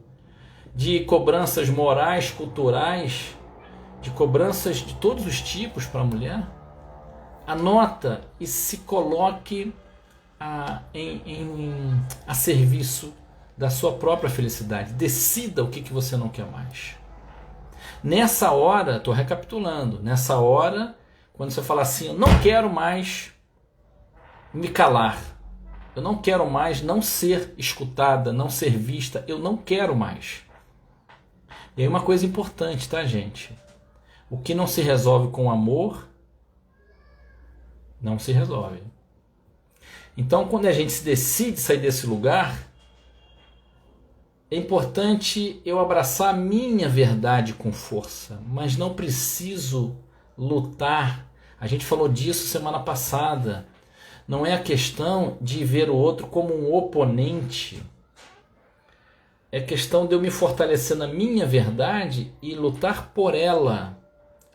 de cobranças morais, culturais, de cobranças de todos os tipos para a mulher, anota e se coloque a serviço da sua própria felicidade. Decida o que você não quer mais. Nessa hora, estou recapitulando, nessa hora, quando você fala assim, eu não quero mais me calar, eu não quero mais não ser escutada, não ser vista, eu não quero mais. E aí uma coisa importante, tá, gente? O que não se resolve com amor, não se resolve. Então, quando a gente se decide sair desse lugar, é importante eu abraçar a minha verdade com força, mas não preciso lutar. A gente falou disso semana passada. Não é a questão de ver o outro como um oponente. É questão de eu me fortalecer na minha verdade e lutar por ela.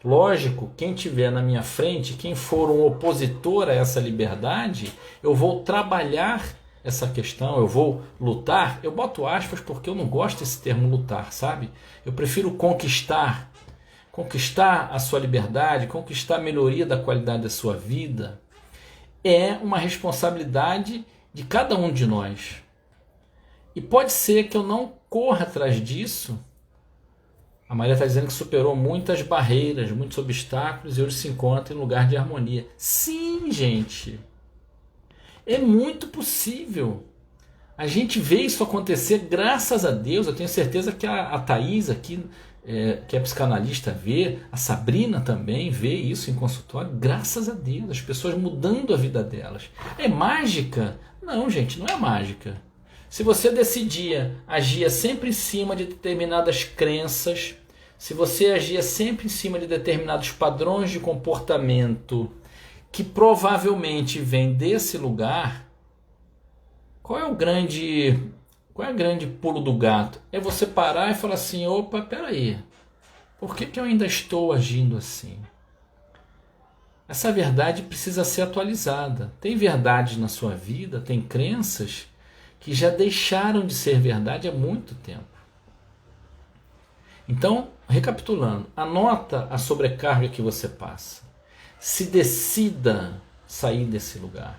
Lógico, quem estiver na minha frente, quem for um opositor a essa liberdade, eu vou trabalhar essa questão, eu vou lutar. Eu boto aspas porque eu não gosto desse termo lutar, sabe? Eu prefiro conquistar a sua liberdade, conquistar a melhoria da qualidade da sua vida. É uma responsabilidade de cada um de nós. E pode ser que eu não corra atrás disso. A Maria está dizendo que superou muitas barreiras, muitos obstáculos e hoje se encontra em lugar de harmonia. Sim, gente. É muito possível. A gente vê isso acontecer, graças a Deus. Eu tenho certeza que a Thaís aqui, que é psicanalista, vê. A Sabrina também vê isso em consultório. Graças a Deus, as pessoas mudando a vida delas. É mágica? Não, gente, não é mágica. Se você decidia, agia sempre em cima de determinadas crenças, se você agia sempre em cima de determinados padrões de comportamento que provavelmente vem desse lugar, qual é o grande pulo do gato? É você parar e falar assim, opa, peraí, por que eu ainda estou agindo assim? Essa verdade precisa ser atualizada. Tem verdades na sua vida, tem crenças que já deixaram de ser verdade há muito tempo. Então, recapitulando, anota a sobrecarga que você passa. Se decida sair desse lugar.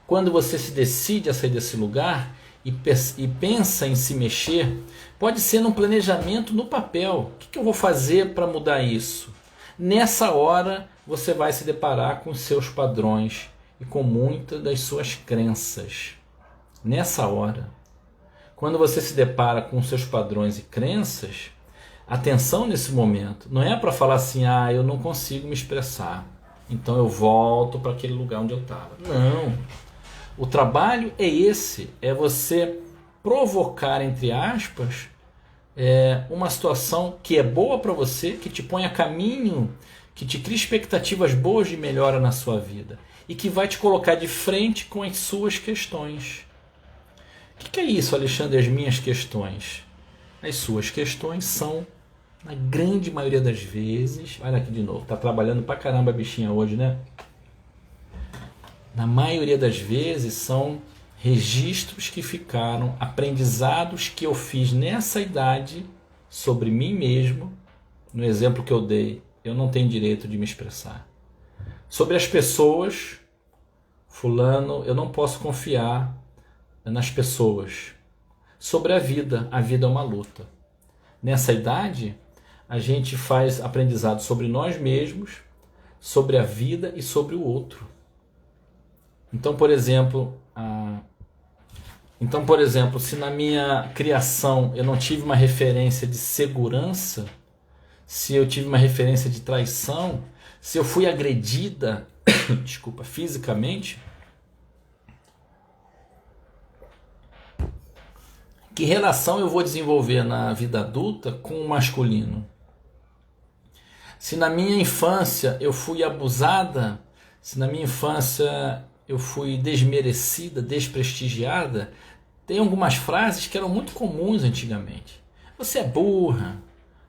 Quando você se decide a sair desse lugar e pensa em se mexer, pode ser num planejamento no papel. O que eu vou fazer para mudar isso? Nessa hora, você vai se deparar com seus padrões e com muitas das suas crenças. Nessa hora, quando você se depara com seus padrões e crenças, atenção nesse momento, não é para falar assim, eu não consigo me expressar, então eu volto para aquele lugar onde eu estava. Não, o trabalho é esse, é você provocar, entre aspas, uma situação que é boa para você, que te põe a caminho, que te cria expectativas boas de melhora na sua vida e que vai te colocar de frente com as suas questões. O que é isso, Alexandre? As minhas questões? As suas questões são, na grande maioria das vezes, olha aqui de novo, tá trabalhando pra caramba a bichinha hoje, né? Na maioria das vezes são registros que ficaram, aprendizados que eu fiz nessa idade sobre mim mesmo. No exemplo que eu dei, eu não tenho direito de me expressar. Sobre as pessoas, fulano, eu não posso confiar nas pessoas. Sobre a vida é uma luta. Nessa idade, a gente faz aprendizado sobre nós mesmos, sobre a vida e sobre o outro. Então, por exemplo, se na minha criação eu não tive uma referência de segurança, se eu tive uma referência de traição, se eu fui agredida, fisicamente, que relação eu vou desenvolver na vida adulta com o masculino? Se na minha infância eu fui abusada, se na minha infância eu fui desmerecida, desprestigiada, tem algumas frases que eram muito comuns antigamente. Você é burra,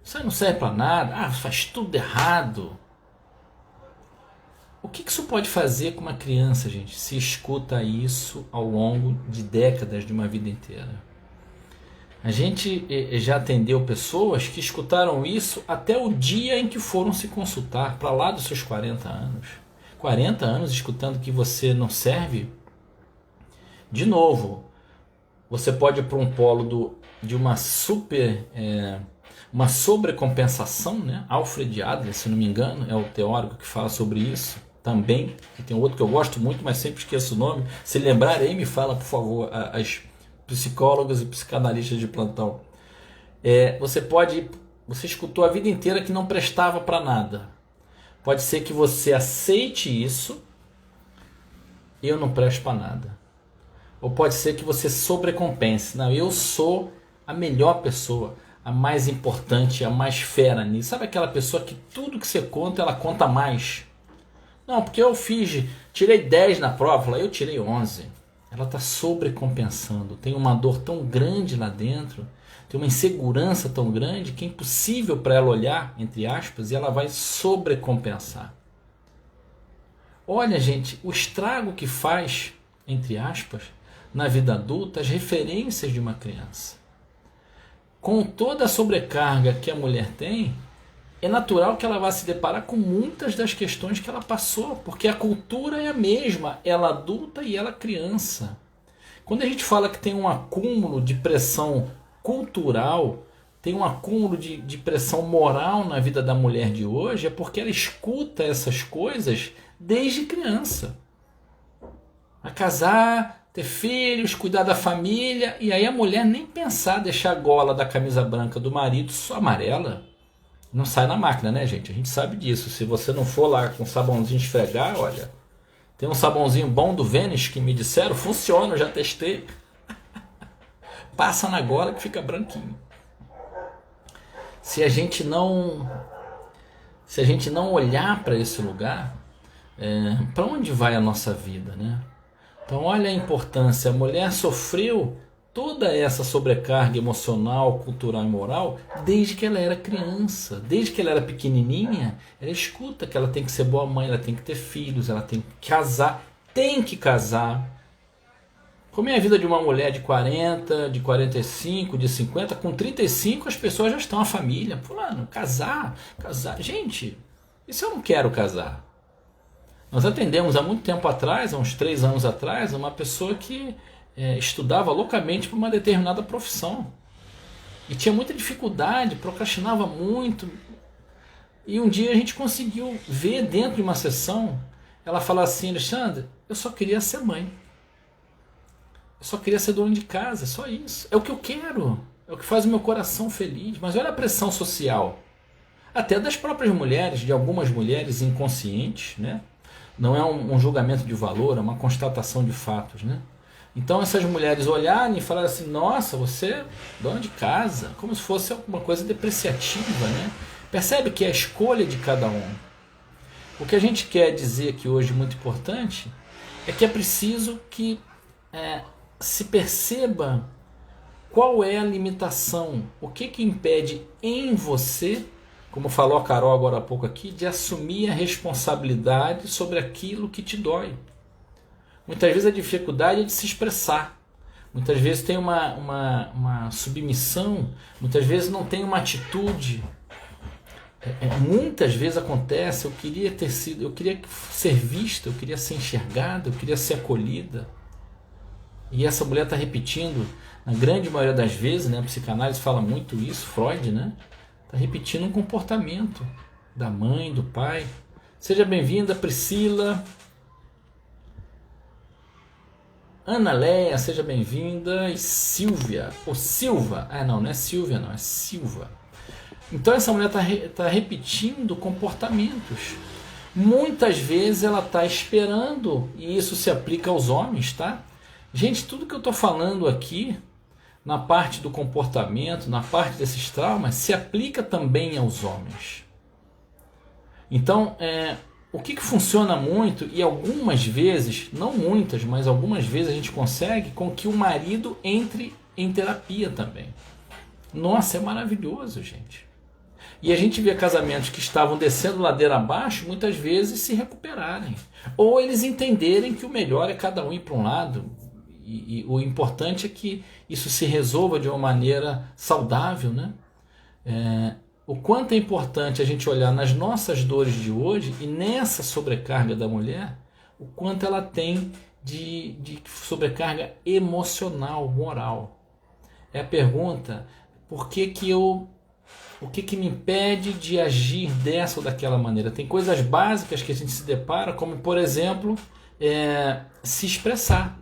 você não serve para nada, faz tudo errado. O que isso pode fazer com uma criança, gente, se escuta isso ao longo de décadas de uma vida inteira? A gente já atendeu pessoas que escutaram isso até o dia em que foram se consultar, para lá dos seus 40 anos. 40 anos escutando que você não serve? De novo, você pode ir para um polo de uma uma sobrecompensação, né? Alfred Adler, se não me engano, é o teórico que fala sobre isso também. E tem outro que eu gosto muito, mas sempre esqueço o nome. Se lembrar aí, me fala, por favor, as psicólogas e psicanalistas de plantão. Você escutou a vida inteira que não prestava para nada. Pode ser que você aceite isso, eu não presto para nada. Ou pode ser que você sobrecompense. Não, eu sou a melhor pessoa, a mais importante, a mais fera nisso. Sabe aquela pessoa que tudo que você conta, ela conta mais? Não, porque eu tirei 10 na prova, eu tirei 11. Ela está sobrecompensando. Tem uma dor tão grande lá dentro, tem uma insegurança tão grande que é impossível para ela olhar, entre aspas, e ela vai sobrecompensar. Olha, gente, o estrago que faz, entre aspas, na vida adulta, as referências de uma criança. Com toda a sobrecarga que a mulher tem, é natural que ela vá se deparar com muitas das questões que ela passou, porque a cultura é a mesma, ela adulta e ela criança. Quando a gente fala que tem um acúmulo de pressão cultural, tem um acúmulo de pressão moral na vida da mulher de hoje, é porque ela escuta essas coisas desde criança. A casar, ter filhos, cuidar da família, e aí a mulher nem pensar deixar a gola da camisa branca do marido só amarela. Não sai na máquina, né, gente? A gente sabe disso. Se você não for lá com sabãozinho esfregar, olha, tem um sabãozinho bom do Vênus que me disseram, funciona, eu já testei. Passa na gola que fica branquinho. Se a gente não olhar para esse lugar, para onde vai a nossa vida, né? Então olha a importância, a mulher sofreu toda essa sobrecarga emocional, cultural e moral desde que ela era criança, desde que ela era pequenininha. Ela escuta que ela tem que ser boa mãe, ela tem que ter filhos, ela tem que casar. Como é a vida de uma mulher de 40, de 45, de 50, com 35 as pessoas já estão a família. Fulano, casar. Gente, e se eu não quero casar? Nós atendemos há muito tempo atrás, há uns 3 anos atrás, uma pessoa que estudava loucamente para uma determinada profissão. E tinha muita dificuldade, procrastinava muito. E um dia a gente conseguiu ver dentro de uma sessão, ela falar assim: Alexandre, eu só queria ser mãe. Eu só queria ser dona de casa, só isso. É o que eu quero, é o que faz o meu coração feliz. Mas olha a pressão social, até das próprias mulheres, de algumas mulheres inconscientes, né? Não é um julgamento de valor, é uma constatação de fatos, né? Então essas mulheres olharem e falarem assim: nossa, você é dona de casa, como se fosse alguma coisa depreciativa, né? Percebe que é a escolha de cada um. O que a gente quer dizer aqui hoje, muito importante, é que é preciso que se perceba qual é a limitação, o que impede em você, como falou a Carol agora há pouco aqui, de assumir a responsabilidade sobre aquilo que te dói. Muitas vezes a dificuldade é de se expressar, muitas vezes tem uma submissão, muitas vezes não tem uma atitude. Muitas vezes acontece: eu queria ser vista, eu queria ser enxergada, eu queria ser acolhida. E essa mulher está repetindo, na grande maioria das vezes, né, a psicanálise fala muito isso, Freud, né? Está repetindo um comportamento da mãe, do pai. Seja bem-vinda, Priscila. Ana Leia, seja bem-vinda. E Silvia, ou Silva. Não é Silvia, não, é Silva. Então essa mulher está repetindo comportamentos. Muitas vezes ela está esperando, e isso se aplica aos homens, tá? Gente, tudo que eu estou falando aqui, na parte do comportamento, na parte desses traumas, se aplica também aos homens. Então, o que funciona muito, e algumas vezes, não muitas, mas algumas vezes a gente consegue com que o marido entre em terapia também. Nossa, é maravilhoso, gente. E a gente vê casamentos que estavam descendo ladeira abaixo, muitas vezes se recuperarem. Ou eles entenderem que o melhor é cada um ir para um lado. E o importante é que isso se resolva de uma maneira saudável, né? O quanto é importante a gente olhar nas nossas dores de hoje e nessa sobrecarga da mulher, o quanto ela tem de sobrecarga emocional, moral. É a pergunta, o que me impede de agir dessa ou daquela maneira? Tem coisas básicas que a gente se depara, como por exemplo, se expressar.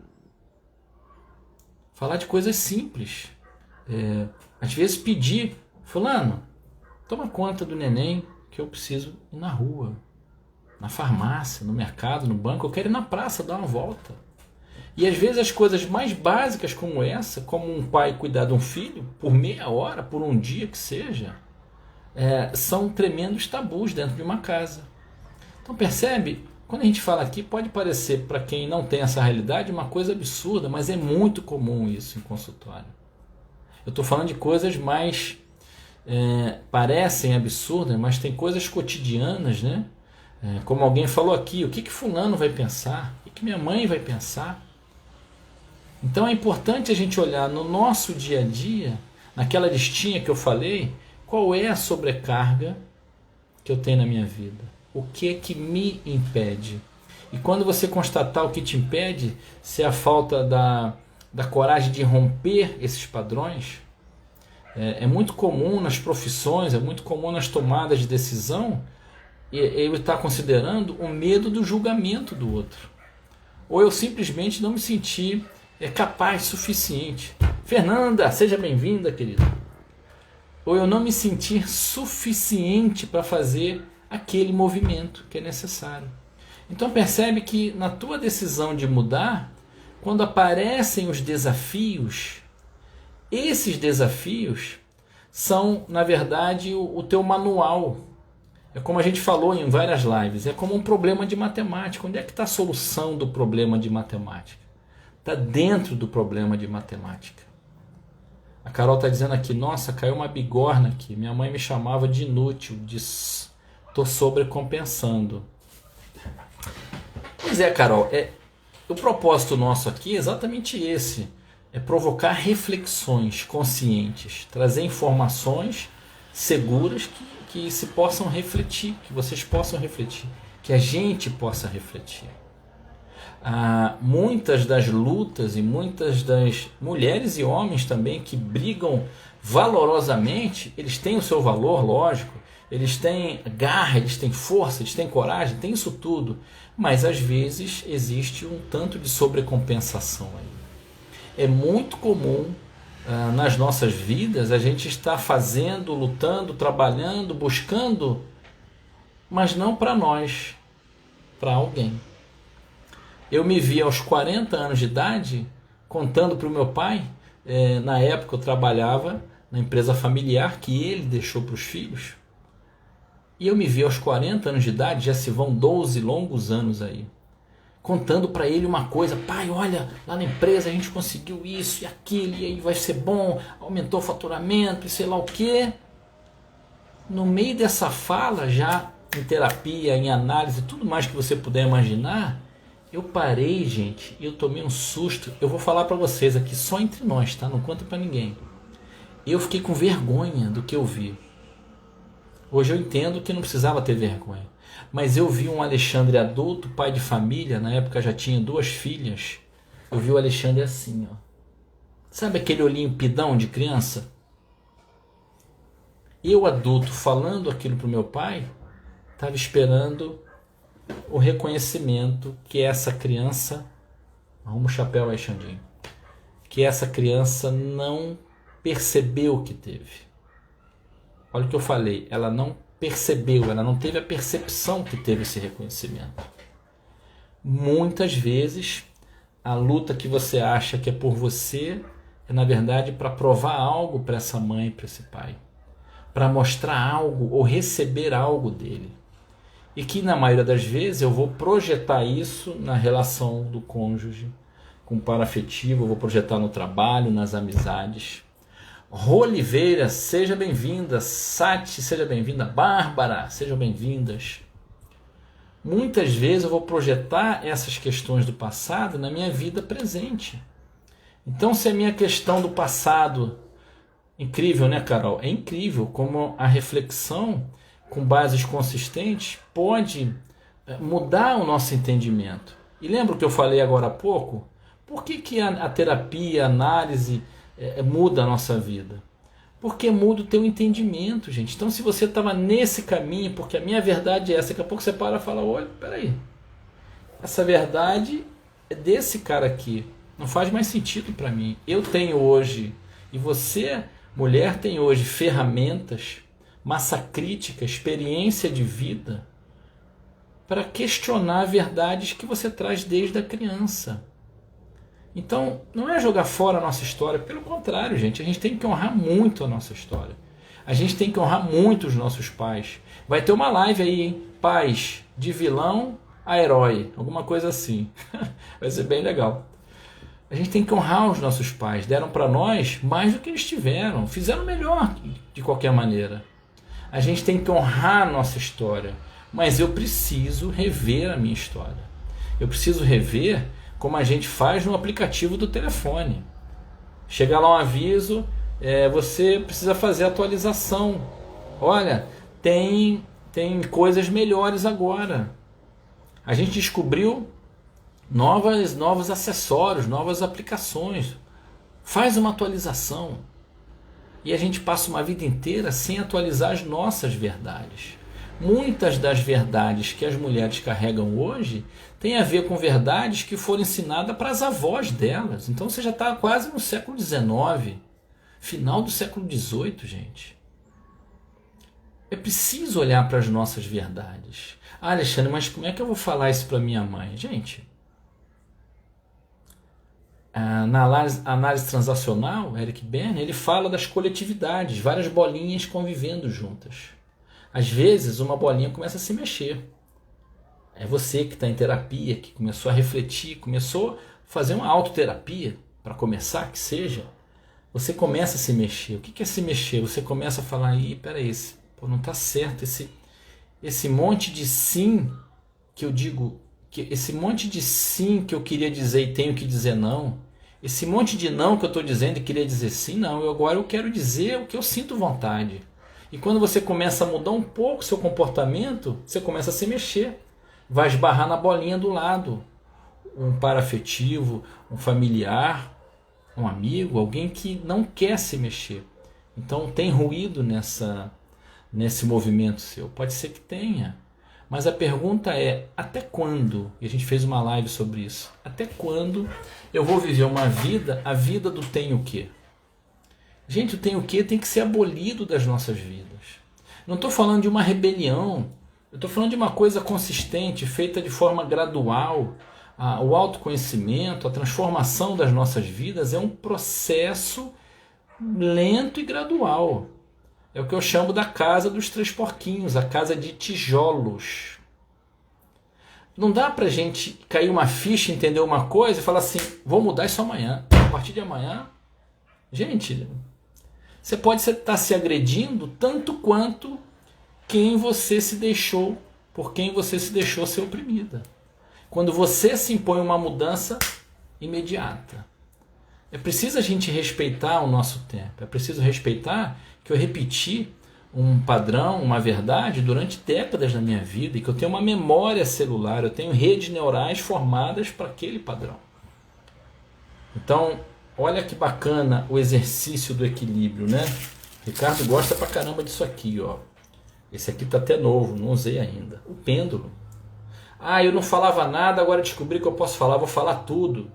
Falar de coisas simples. Às vezes pedir, fulano, toma conta do neném que eu preciso ir na rua, na farmácia, no mercado, no banco, eu quero ir na praça dar uma volta. E às vezes as coisas mais básicas como essa, como um pai cuidar de um filho, por meia hora, por um dia que seja, são tremendos tabus dentro de uma casa. Então percebe, quando a gente fala aqui, pode parecer para quem não tem essa realidade uma coisa absurda, mas é muito comum isso em consultório. Eu estou falando de coisas mais parecem absurdas, mas tem coisas cotidianas, né? Como alguém falou aqui, o que fulano vai pensar? O que minha mãe vai pensar? Então é importante a gente olhar no nosso dia a dia, naquela listinha que eu falei, qual é a sobrecarga que eu tenho na minha vida? O que é que me impede? E quando você constatar o que te impede, se é a falta da coragem de romper esses padrões, é muito comum nas profissões, é muito comum nas tomadas de decisão, eu estar considerando o medo do julgamento do outro. Ou eu simplesmente não me sentir capaz suficiente. Fernanda, seja bem-vinda, querida. Ou eu não me sentir suficiente para fazer aquele movimento que é necessário. Então percebe que na tua decisão de mudar, quando aparecem os desafios, esses desafios são, na verdade, o teu manual. É como a gente falou em várias lives, é como um problema de matemática. Onde é que está a solução do problema de matemática? Está dentro do problema de matemática. A Carol está dizendo aqui, nossa, caiu uma bigorna aqui. Minha mãe me chamava de inútil, estou sobrecompensando. Pois é, Carol, o propósito nosso aqui é exatamente esse. É provocar reflexões conscientes, trazer informações seguras que se possam refletir, que vocês possam refletir, que a gente possa refletir. Muitas das lutas e muitas das mulheres e homens também que brigam valorosamente, eles têm o seu valor, lógico, eles têm garra, eles têm força, eles têm coragem, têm isso tudo, mas às vezes existe um tanto de sobrecompensação aí. É muito comum nas nossas vidas a gente estar fazendo, lutando, trabalhando, buscando, mas não para nós, para alguém. Eu me vi aos 40 anos de idade contando para o meu pai, na época eu trabalhava na empresa familiar que ele deixou para os filhos, e eu me vi aos 40 anos de idade, já se vão 12 longos anos aí, contando para ele uma coisa, pai, olha, lá na empresa a gente conseguiu isso e aquilo, e aí vai ser bom, aumentou o faturamento e sei lá o quê. No meio dessa fala, já em terapia, em análise, tudo mais que você puder imaginar, eu parei, gente, e eu tomei um susto. Eu vou falar para vocês aqui, só entre nós, tá? Não conta para ninguém. Eu fiquei com vergonha do que eu vi. Hoje eu entendo que não precisava ter vergonha. Mas eu vi um Alexandre adulto, pai de família, na época já tinha 2 filhas. Eu vi o Alexandre assim, ó. Sabe aquele olhinho pidão de criança? Eu adulto falando aquilo pro meu pai, estava esperando o reconhecimento que essa criança, arruma o chapéu aí, Xandinho, que essa criança não percebeu o que teve. Olha o que eu falei, ela não percebeu, ela não teve a percepção que teve esse reconhecimento. Muitas vezes a luta que você acha que é por você é na verdade para provar algo para essa mãe, para esse pai, para mostrar algo ou receber algo dele. E que na maioria das vezes eu vou projetar isso na relação do cônjuge, com o par afetivo, eu vou projetar no trabalho, nas amizades. Rô Oliveira, seja bem-vinda. Sati, seja bem-vinda. Bárbara, sejam bem-vindas. Muitas vezes eu vou projetar essas questões do passado na minha vida presente. Então, se a minha questão do passado... Incrível, né, Carol? É incrível como a reflexão com bases consistentes pode mudar o nosso entendimento. E lembra o que eu falei agora há pouco? Por que a terapia, a análise muda a nossa vida? Porque muda o teu entendimento, gente. Então, se você estava nesse caminho, porque a minha verdade é essa, daqui a pouco você para e fala, olha, peraí, essa verdade é desse cara aqui. Não faz mais sentido para mim. Eu tenho hoje, e você, mulher, tem hoje ferramentas, massa crítica, experiência de vida, para questionar verdades que você traz desde a criança. Então, não é jogar fora a nossa história, pelo contrário, gente, a gente tem que honrar muito a nossa história. A gente tem que honrar muito os nossos pais. Vai ter uma live aí, hein? Pais, de vilão a herói, alguma coisa assim. Vai ser bem legal. A gente tem que honrar os nossos pais. Deram para nós mais do que eles tiveram. Fizeram melhor de qualquer maneira. A gente tem que honrar a nossa história. Mas eu preciso rever a minha história. Eu preciso rever como a gente faz no aplicativo do telefone. Chega lá um aviso, você precisa fazer atualização. Olha, tem coisas melhores agora. A gente descobriu novos acessórios, novas aplicações. Faz uma atualização. E a gente passa uma vida inteira sem atualizar as nossas verdades. Muitas das verdades que as mulheres carregam hoje têm a ver com verdades que foram ensinadas para as avós delas. Então você já está quase no século XIX, final do século XVIII, gente. É preciso olhar para as nossas verdades. Ah, Alexandre, mas como é que eu vou falar isso para minha mãe? Gente, na análise transacional, Eric Berne, ele fala das coletividades, várias bolinhas convivendo juntas. Às vezes, uma bolinha começa a se mexer. É você que está em terapia, que começou a refletir, começou a fazer uma autoterapia, para começar, que seja. Você começa a se mexer. O que é se mexer? Você começa a falar, peraí, não está certo. Esse monte de sim que eu digo, esse monte de sim que eu queria dizer e tenho que dizer não, esse monte de não que eu estou dizendo e queria dizer sim, não, agora eu quero dizer o que eu sinto vontade. E quando você começa a mudar um pouco o seu comportamento, você começa a se mexer. Vai esbarrar na bolinha do lado. Um par afetivo, um familiar, um amigo, alguém que não quer se mexer. Então tem ruído nesse movimento seu. Pode ser que tenha. Mas a pergunta é, até quando? E a gente fez uma live sobre isso. Até quando eu vou viver uma vida, a vida do tem o quê? Gente, o tem o quê tem que ser abolido das nossas vidas. Não estou falando de uma rebelião. Eu estou falando de uma coisa consistente, feita de forma gradual. O autoconhecimento, a transformação das nossas vidas é um processo lento e gradual. É o que eu chamo da casa dos três porquinhos, a casa de tijolos. Não dá pra gente cair uma ficha, entender uma coisa e falar assim, vou mudar isso amanhã. A partir de amanhã, gente, você pode estar se agredindo tanto quanto quem você se deixou, por quem você se deixou ser oprimida. Quando você se impõe uma mudança imediata. É preciso a gente respeitar o nosso tempo. É preciso respeitar que eu repeti um padrão, uma verdade durante décadas da minha vida e que eu tenho uma memória celular, eu tenho redes neurais formadas para aquele padrão. Então, olha que bacana o exercício do equilíbrio, né? Ricardo gosta pra caramba disso aqui, ó. Esse aqui tá até novo, não usei ainda. O pêndulo. Eu não falava nada, agora descobri que eu posso falar, vou falar tudo.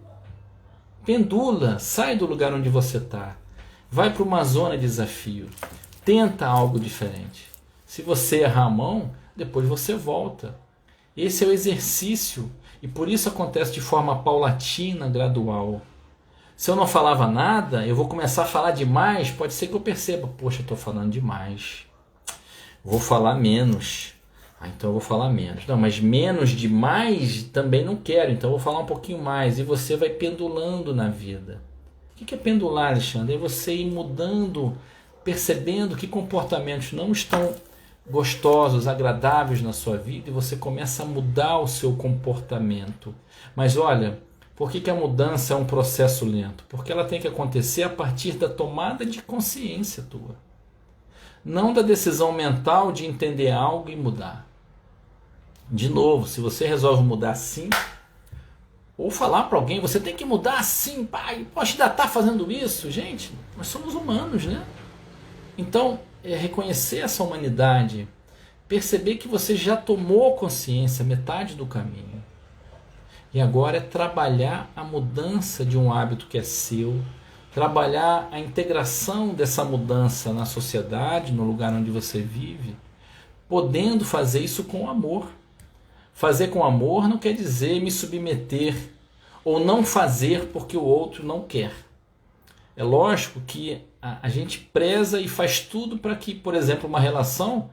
Pendula, sai do lugar onde você está. Vai para uma zona de desafio. Tenta algo diferente. Se você errar a mão, depois você volta. Esse é o exercício. E por isso acontece de forma paulatina, gradual. Se eu não falava nada, eu vou começar a falar demais, pode ser que eu perceba, poxa, eu estou falando demais. Vou falar menos. Então eu vou falar menos. Não, mas menos de mais também não quero, então eu vou falar um pouquinho mais. E você vai pendulando na vida. O que é pendular, Alexandre? É você ir mudando, percebendo que comportamentos não estão gostosos, agradáveis na sua vida e você começa a mudar o seu comportamento. Mas olha, por que a mudança é um processo lento? Porque ela tem que acontecer a partir da tomada de consciência tua. Não da decisão mental de entender algo e mudar. De novo, se você resolve mudar sim, ou falar para alguém, você tem que mudar sim, pai, poxa, ainda está fazendo isso? Gente, nós somos humanos, né? Então, é reconhecer essa humanidade, perceber que você já tomou consciência, metade do caminho. E agora é trabalhar a mudança de um hábito que é seu, trabalhar a integração dessa mudança na sociedade, no lugar onde você vive, podendo fazer isso com amor. Fazer com amor não quer dizer me submeter ou não fazer porque o outro não quer. É lógico que a gente preza e faz tudo para que, por exemplo, uma relação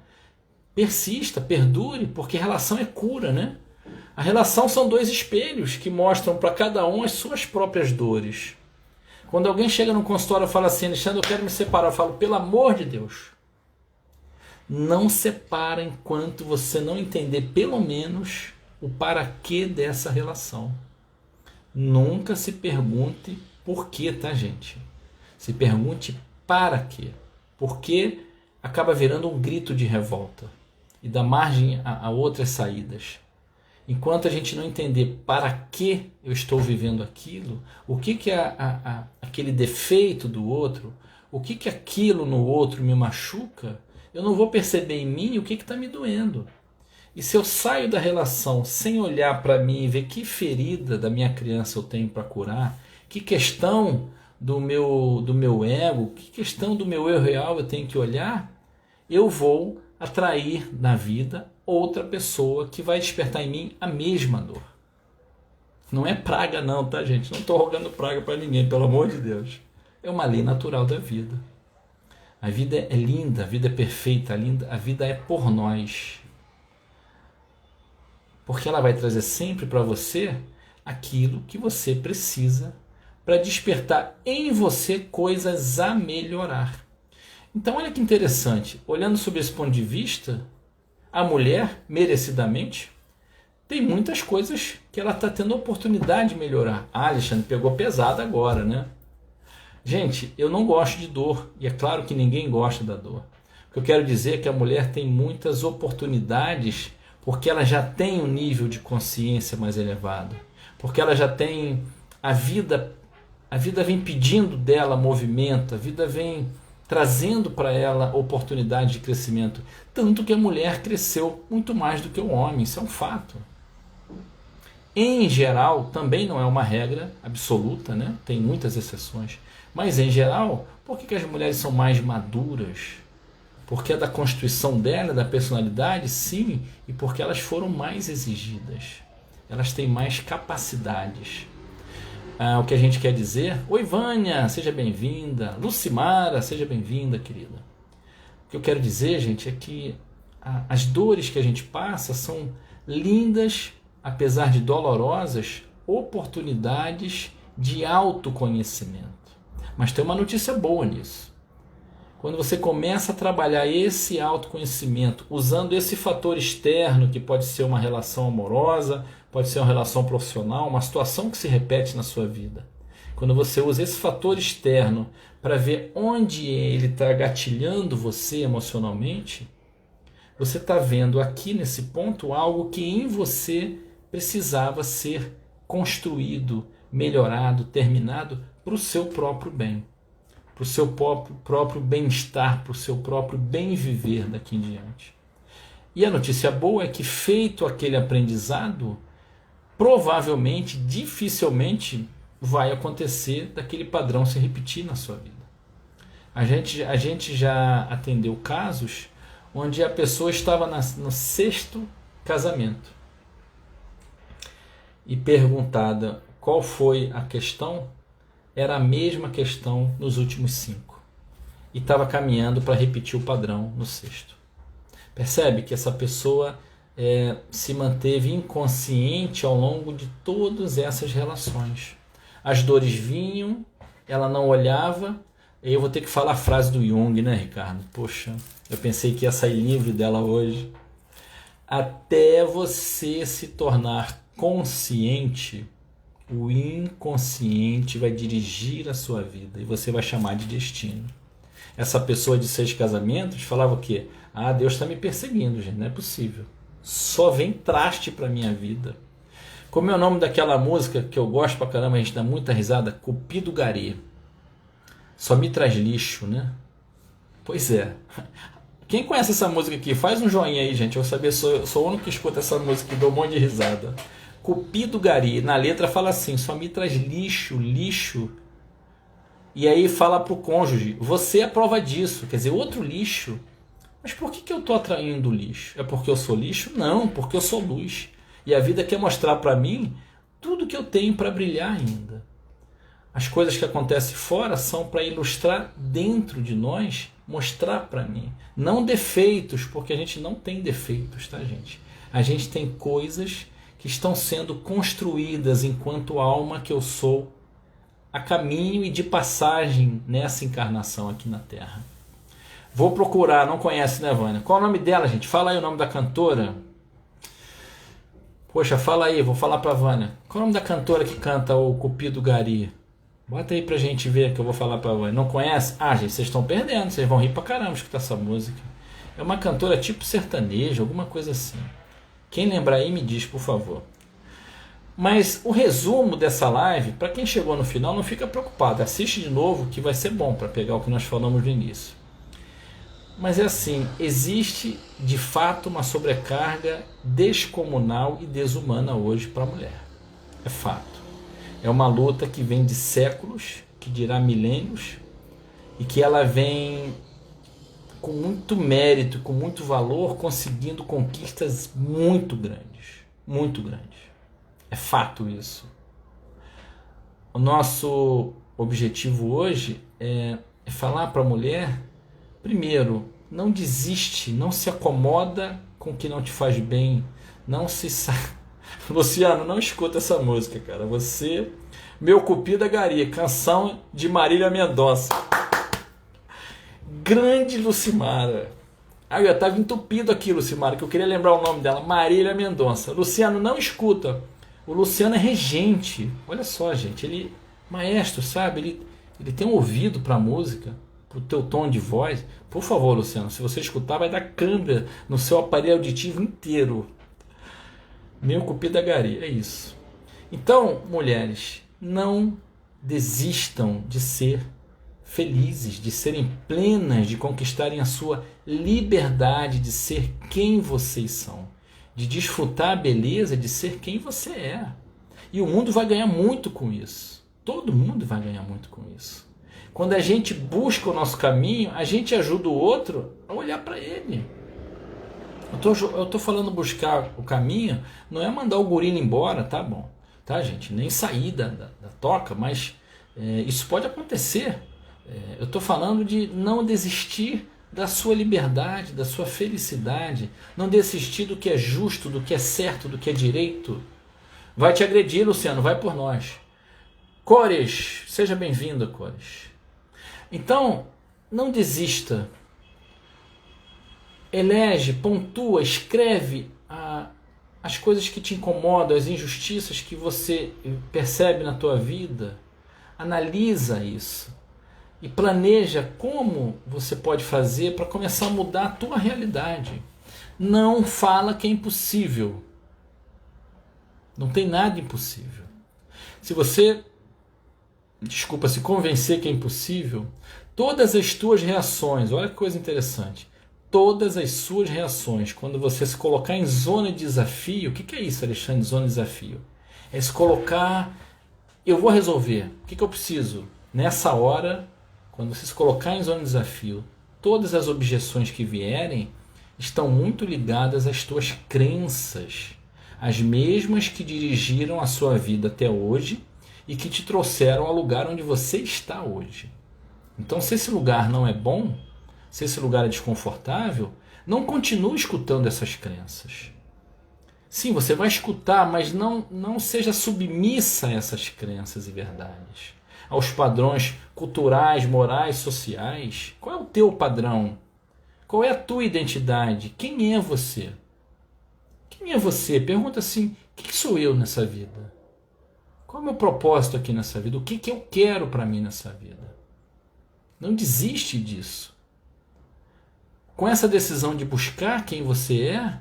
persista, perdure, porque relação é cura, né? A relação são dois espelhos que mostram para cada um as suas próprias dores. Quando alguém chega no consultório e fala assim, Alexandre, eu quero me separar, eu falo, pelo amor de Deus, não separa enquanto você não entender pelo menos o para quê dessa relação. Nunca se pergunte por quê, tá, gente? Se pergunte para quê. Porque acaba virando um grito de revolta e dá margem a outras saídas. Enquanto a gente não entender para que eu estou vivendo aquilo, o que é aquele defeito do outro, o que aquilo no outro me machuca, eu não vou perceber em mim o que está me doendo. E se eu saio da relação sem olhar para mim e ver que ferida da minha criança eu tenho para curar, que questão do meu ego, que questão do meu eu real eu tenho que olhar, eu vou atrair na vida outra pessoa que vai despertar em mim a mesma dor. Não é praga não, tá, gente? Não estou rogando praga para ninguém, pelo amor de Deus. É uma lei natural da vida. A vida é linda, a vida é perfeita, a vida é por nós. Porque ela vai trazer sempre para você aquilo que você precisa para despertar em você coisas a melhorar. Então olha que interessante, olhando sob esse ponto de vista, a mulher, merecidamente, tem muitas coisas que ela está tendo a oportunidade de melhorar. Ah, Alexandre, pegou pesado agora, né? Gente, eu não gosto de dor, e é claro que ninguém gosta da dor. O que eu quero dizer é que a mulher tem muitas oportunidades porque ela já tem um nível de consciência mais elevado, porque ela já tem a vida vem pedindo dela movimento, a vida vem trazendo para ela oportunidade de crescimento, tanto que a mulher cresceu muito mais do que o homem, isso é um fato. Em geral, também não é uma regra absoluta, né? Tem muitas exceções, mas em geral, por que as mulheres são mais maduras? Porque é da constituição dela, da personalidade, sim, e porque elas foram mais exigidas. Elas têm mais capacidades. O que a gente quer dizer? Oi, Vânia, seja bem-vinda. Lucimara, seja bem-vinda, querida. O que eu quero dizer, gente, é que as dores que a gente passa são lindas, apesar de dolorosas, oportunidades de autoconhecimento. Mas tem uma notícia boa nisso. Quando você começa a trabalhar esse autoconhecimento, usando esse fator externo, que pode ser uma relação amorosa, pode ser uma relação profissional, uma situação que se repete na sua vida. Quando você usa esse fator externo para ver onde ele está gatilhando você emocionalmente, você está vendo aqui nesse ponto algo que em você precisava ser construído, melhorado, terminado para o seu próprio bem. Para o seu próprio bem-estar, para o seu próprio bem-viver daqui em diante. E a notícia boa é que, feito aquele aprendizado, provavelmente, dificilmente, vai acontecer daquele padrão se repetir na sua vida. A gente já atendeu casos onde a pessoa estava no 6º casamento e perguntada qual foi a questão, era a mesma questão nos últimos 5. E estava caminhando para repetir o padrão no 6º. Percebe que essa pessoa se manteve inconsciente ao longo de todas essas relações. As dores vinham, ela não olhava. Eu vou ter que falar a frase do Jung, né, Ricardo? Poxa, eu pensei que ia sair livre dela hoje. Até você se tornar consciente, o inconsciente vai dirigir a sua vida e você vai chamar de destino. Essa pessoa de 6 casamentos falava o quê? Ah, Deus está me perseguindo, gente, não é possível. Só vem traste para minha vida. Como é o nome daquela música que eu gosto pra caramba, a gente dá muita risada? Cupido Gari. Só me traz lixo, né? Pois é. Quem conhece essa música aqui? Faz um joinha aí, gente. Eu saber, sou o único que escuta essa música e dou um monte de risada. Cupido Gari. Na letra fala assim, só me traz lixo, lixo. E aí fala pro cônjuge, você é prova disso. Quer dizer, outro lixo. Mas por que eu tô atraindo lixo? É porque eu sou lixo? Não, porque eu sou luz. E a vida quer mostrar para mim tudo que eu tenho para brilhar ainda. As coisas que acontecem fora são para ilustrar dentro de nós, mostrar para mim. Não defeitos, porque a gente não tem defeitos, tá, gente? A gente tem coisas que estão sendo construídas enquanto alma que eu sou a caminho e de passagem nessa encarnação aqui na Terra. Vou procurar, não conhece, né, Vânia? Qual é o nome dela, gente? Fala aí o nome da cantora. Poxa, fala aí, vou falar pra Vânia. Qual é o nome da cantora que canta o Cupido Gari? Bota aí pra gente ver que eu vou falar pra Vânia. Não conhece? Ah, gente, vocês estão perdendo, vocês vão rir pra caramba escutar essa música. É uma cantora tipo sertanejo, alguma coisa assim. Quem lembrar aí me diz, por favor. Mas o resumo dessa live, pra quem chegou no final, não fica preocupado. Assiste de novo que vai ser bom pra pegar o que nós falamos no início. Mas é assim, existe de fato uma sobrecarga descomunal e desumana hoje para a mulher. É fato. É uma luta que vem de séculos, que dirá milênios, e que ela vem com muito mérito, com muito valor, conseguindo conquistas muito grandes. Muito grandes. É fato isso. O nosso objetivo hoje é falar para a mulher, primeiro, não desiste, não se acomoda com o que não te faz bem, não se... Luciano, não escuta essa música, cara. Você, meu Cupido Gari, canção de Marília Mendonça. Grande Lucimara. Ah, eu estava entupido aqui, Lucimara, que eu queria lembrar o nome dela, Marília Mendonça. Luciano, não escuta. O Luciano é regente. Olha só, gente, ele maestro, sabe? Ele tem um ouvido para música, pro teu tom de voz. Por favor, Luciano, se você escutar, vai dar câimbra no seu aparelho auditivo inteiro. Meu Cupido Gari, é isso. Então, mulheres, não desistam de ser felizes, de serem plenas, de conquistarem a sua liberdade de ser quem vocês são, de desfrutar a beleza de ser quem você é. E o mundo vai ganhar muito com isso. Todo mundo vai ganhar muito com isso. Quando a gente busca o nosso caminho, a gente ajuda o outro a olhar para ele. Eu tô falando buscar o caminho, não é mandar o gorila embora, tá bom? Tá, gente? Nem sair da toca, mas isso pode acontecer. Eu tô falando de não desistir da sua liberdade, da sua felicidade, não desistir do que é justo, do que é certo, do que é direito. Vai te agredir, Luciano, vai por nós. Cores, seja bem-vinda, Cores. Então, não desista. Elege, pontua, escreve as coisas que te incomodam, as injustiças que você percebe na tua vida. Analisa isso e planeja como você pode fazer para começar a mudar a tua realidade. Não fala que é impossível. Não tem nada impossível. Se você, se convencer que é impossível, todas as tuas reações, olha que coisa interessante, todas as suas reações, quando você se colocar em zona de desafio, o que é isso, Alexandre, zona de desafio? É se colocar, eu vou resolver, o que eu preciso? Nessa hora, quando você se colocar em zona de desafio, todas as objeções que vierem estão muito ligadas às tuas crenças, as mesmas que dirigiram a sua vida até hoje e que te trouxeram ao lugar onde você está hoje. Então, se esse lugar não é bom, se esse lugar é desconfortável, não continue escutando essas crenças. Sim, você vai escutar, mas não seja submissa a essas crenças e verdades. aos padrões culturais, morais, sociais? Qual é o teu padrão? Qual é a tua identidade? Quem é você? Quem é você? Pergunta assim, o que sou eu nessa vida? Qual é o meu propósito aqui nessa vida? O que eu quero para mim nessa vida? Não desiste disso. Com essa decisão de buscar quem você é,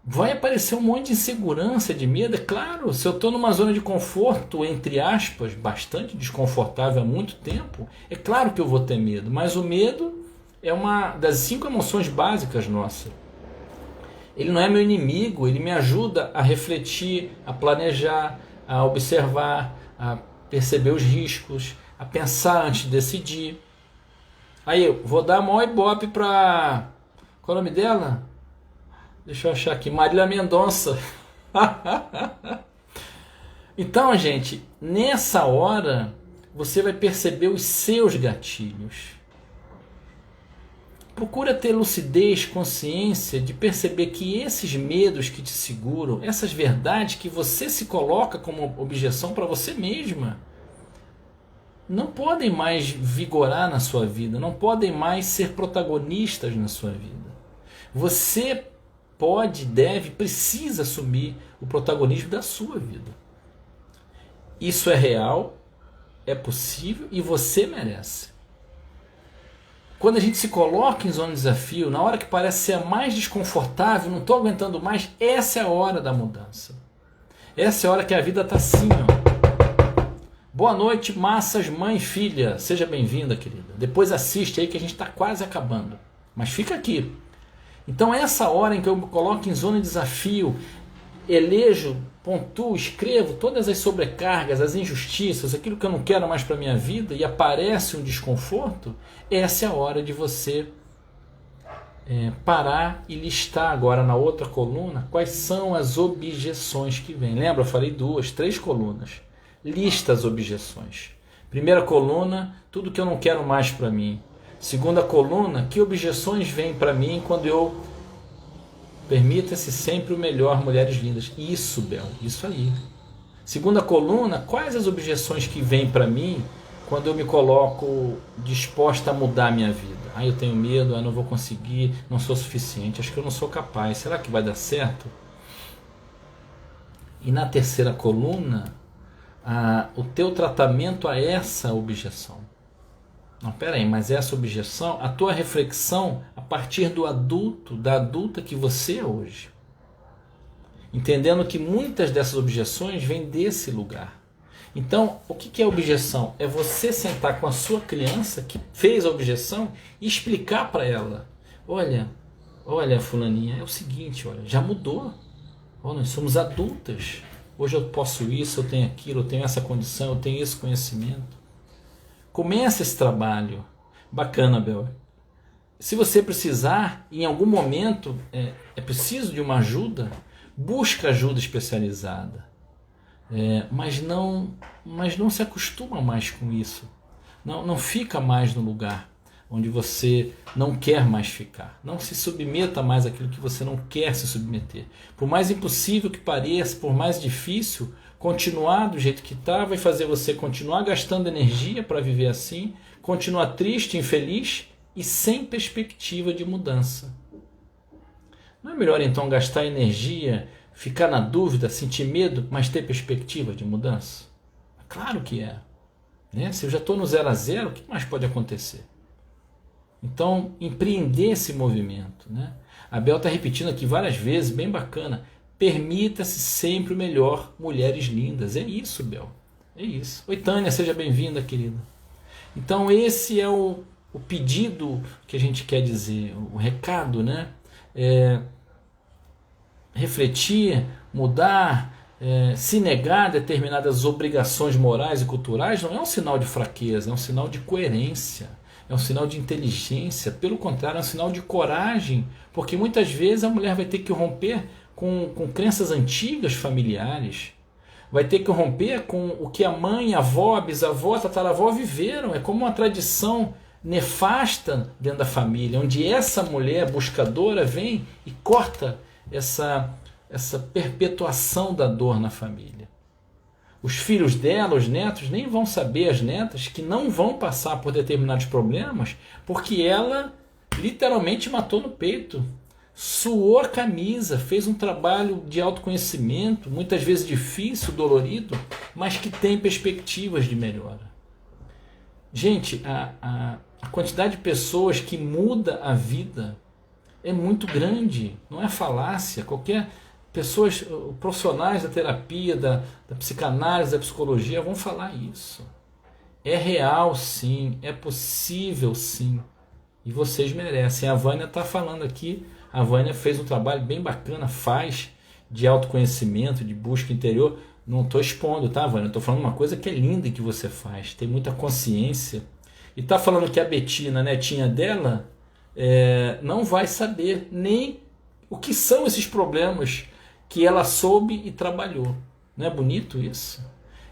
vai aparecer um monte de insegurança, de medo. É claro, se eu estou numa zona de conforto, entre aspas, bastante desconfortável há muito tempo, é claro que eu vou ter medo. Mas o medo é uma das 5 emoções básicas nossas. Ele não é meu inimigo, ele me ajuda a refletir, a planejar, a observar, a perceber os riscos, a pensar antes de decidir. Aí eu vou dar maior ibope para... Qual é o nome dela? Deixa eu achar aqui. Marília Mendonça. Então, gente, nessa hora você vai perceber os seus gatilhos. Procura ter lucidez, consciência de perceber que esses medos que te seguram, essas verdades que você se coloca como objeção para você mesma, não podem mais vigorar na sua vida, não podem mais ser protagonistas na sua vida. Você pode, deve, precisa assumir o protagonismo da sua vida. Isso é real, é possível e você merece. Quando a gente se coloca em zona de desafio, na hora que parece ser a mais desconfortável, não estou aguentando mais, essa é a hora da mudança. Essa é a hora que a vida está assim, ó. Boa noite, massas, mãe e filha. Seja bem-vinda, querida. Depois assiste aí que a gente está quase acabando. Mas fica aqui. Então essa hora em que eu me coloco em zona de desafio, elejo, pontuo, escrevo todas as sobrecargas, as injustiças, aquilo que eu não quero mais para a minha vida e aparece um desconforto, essa é a hora de você parar e listar agora na outra coluna quais são as objeções que vêm. Lembra? Eu falei 3 colunas. Lista as objeções. Primeira coluna, tudo que eu não quero mais para mim. Segunda coluna, que objeções vêm para mim quando eu... Permita-se sempre o melhor, mulheres lindas. Isso, Bel, isso aí. Segunda coluna, quais as objeções que vêm para mim quando eu me coloco disposta a mudar a minha vida? Eu tenho medo, não vou conseguir, não sou suficiente, acho que eu não sou capaz, será que vai dar certo? E na terceira coluna, o teu tratamento a essa objeção. Não, peraí, mas essa objeção, a tua reflexão a partir do adulto, da adulta que você é hoje. Entendendo que muitas dessas objeções vêm desse lugar. Então, o que é objeção? É você sentar com a sua criança que fez a objeção e explicar para ela. Olha, fulaninha, é o seguinte, olha, já mudou. Nós somos adultas. Hoje eu posso isso, eu tenho aquilo, eu tenho essa condição, eu tenho esse conhecimento. Começa esse trabalho. Bacana, Bel. Se você precisar, em algum momento, é preciso de uma ajuda, busca ajuda especializada. Mas não se acostuma mais com isso. Não fica mais no lugar onde você não quer mais ficar. Não se submeta mais àquilo que você não quer se submeter. Por mais impossível que pareça, por mais difícil, continuar do jeito que está vai fazer você continuar gastando energia para viver assim, continuar triste, infeliz e sem perspectiva de mudança. Não é melhor então gastar energia, ficar na dúvida, sentir medo, mas ter perspectiva de mudança? Claro que é. Se eu já estou no 0 a 0, o que mais pode acontecer? Então, empreender esse movimento. A Bel está repetindo aqui várias vezes, bem bacana. Permita-se sempre o melhor, mulheres lindas. É isso, Bel. É isso. Oi, Tânia, seja bem-vinda, querida. Então, esse é o pedido que a gente quer dizer, o recado, refletir, mudar, se negar a determinadas obrigações morais e culturais não é um sinal de fraqueza, é um sinal de coerência, é um sinal de inteligência. Pelo contrário, é um sinal de coragem, porque muitas vezes a mulher vai ter que romper com crenças antigas familiares, vai ter que romper com o que a mãe, a avó, a bisavó, a tataravó viveram. É como uma tradição nefasta dentro da família, onde essa mulher buscadora vem e corta essa perpetuação da dor na família. Os filhos dela, os netos, nem vão saber, as netas, que não vão passar por determinados problemas, porque ela literalmente matou no peito, suou a camisa, fez um trabalho de autoconhecimento, muitas vezes difícil, dolorido, mas que tem perspectivas de melhora. Gente, a quantidade de pessoas que muda a vida é muito grande, não é falácia. Qualquer pessoas, profissionais da terapia, da psicanálise, da psicologia vão falar isso. É real, sim, é possível, sim. E vocês merecem. A Vânia está falando aqui, a Vânia fez um trabalho bem bacana, faz, de autoconhecimento, de busca interior. Não estou expondo, tá, Vânia? Estou falando uma coisa que é linda e que você faz, tem muita consciência. E está falando que a Betina, a netinha dela, não vai saber nem o que são esses problemas que ela soube e trabalhou. Não é bonito isso?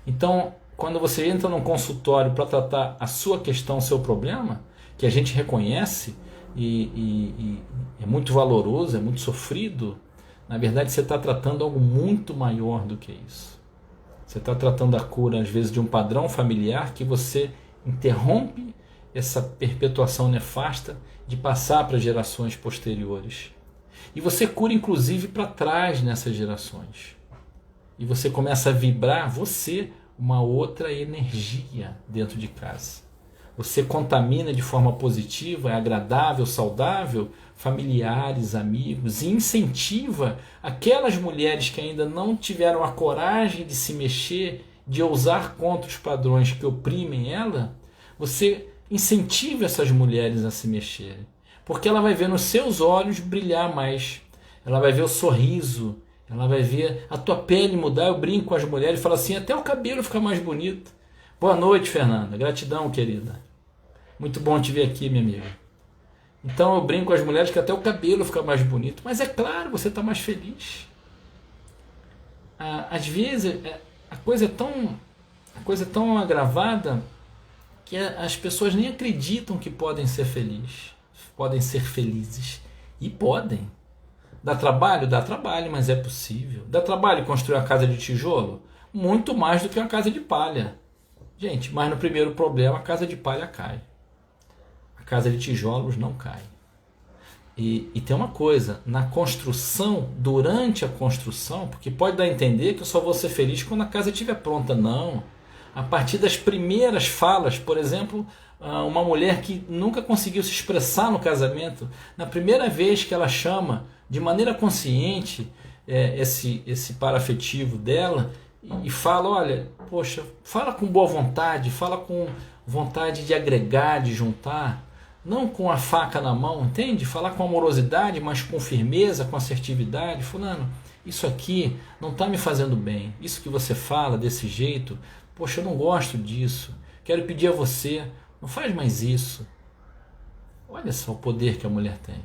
Então, quando você entra num consultório para tratar a sua questão, o seu problema, que a gente reconhece e é muito valoroso, é muito sofrido, na verdade você está tratando algo muito maior do que isso. Você está tratando a cura, às vezes, de um padrão familiar que você interrompe essa perpetuação nefasta de passar para gerações posteriores. E você cura, inclusive, para trás nessas gerações. E você começa a vibrar, você, uma outra energia dentro de casa. Você contamina de forma positiva, é agradável, saudável, familiares, amigos, e incentiva aquelas mulheres que ainda não tiveram a coragem de se mexer, de ousar contra os padrões que oprimem ela. Você incentiva essas mulheres a se mexerem, porque ela vai ver nos seus olhos brilhar mais, ela vai ver o sorriso, ela vai ver a tua pele mudar. Eu brinco com as mulheres e falo assim, até o cabelo fica mais bonito. Boa noite, Fernanda, gratidão, querida, muito bom te ver aqui, minha amiga. Então eu brinco com as mulheres que até o cabelo fica mais bonito, mas é claro, você está mais feliz. Às vezes a coisa é tão agravada que as pessoas nem acreditam que podem ser felizes. Podem ser felizes. E podem. Dá trabalho? Dá trabalho, mas é possível. Dá trabalho construir uma casa de tijolo? Muito mais do que uma casa de palha. Gente, mas no primeiro problema a casa de palha cai. A casa de tijolos não cai. E tem uma coisa, na construção, durante a construção, porque pode dar a entender que eu só vou ser feliz quando a casa estiver pronta. Não. A partir das primeiras falas, por exemplo, uma mulher que nunca conseguiu se expressar no casamento, na primeira vez que ela chama de maneira consciente esse par afetivo dela e fala, olha, poxa, fala com boa vontade, fala com vontade de agregar, de juntar, não com a faca na mão, entende? Falar com amorosidade, mas com firmeza, com assertividade. Fulano, isso aqui não está me fazendo bem, isso que você fala desse jeito, poxa, eu não gosto disso, quero pedir a você, não faz mais isso. Olha só o poder que a mulher tem.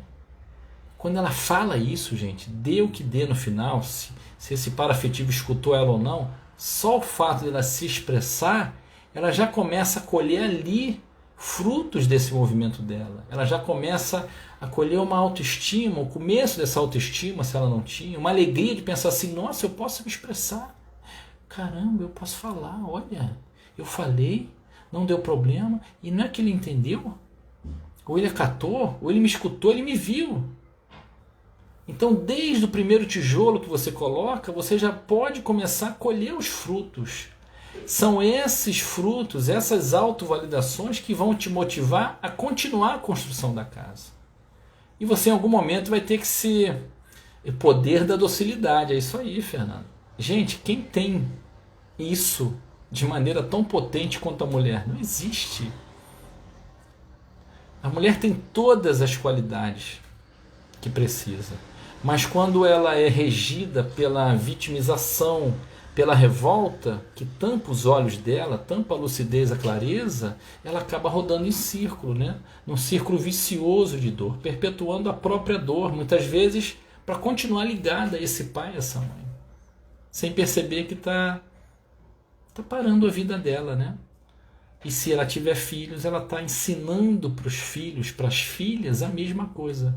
Quando ela fala isso, gente, dê o que dê no final, se esse par afetivo escutou ela ou não, só o fato dela se expressar, ela já começa a colher ali frutos desse movimento dela. Ela já começa a colher uma autoestima, o começo dessa autoestima, se ela não tinha, uma alegria de pensar assim, nossa, eu posso me expressar. Caramba, eu posso falar, olha, eu falei, não deu problema, e não é que ele entendeu, ou ele acatou, ou ele me escutou, ele me viu. Então, desde o primeiro tijolo que você coloca, você já pode começar a colher os frutos. São esses frutos, essas autovalidações que vão te motivar a continuar a construção da casa. E você em algum momento vai ter que se... O poder da docilidade, é isso aí, Fernando. Gente, quem tem isso de maneira tão potente quanto a mulher? Não existe. A mulher tem todas as qualidades que precisa. Mas quando ela é regida pela vitimização, pela revolta, que tampa os olhos dela, tampa a lucidez, a clareza, ela acaba rodando em círculo, né? Num círculo vicioso de dor, perpetuando a própria dor, muitas vezes para continuar ligada a esse pai, a essa mãe, sem perceber que está parando a vida dela, né? E se ela tiver filhos, ela está ensinando para os filhos, para as filhas, a mesma coisa.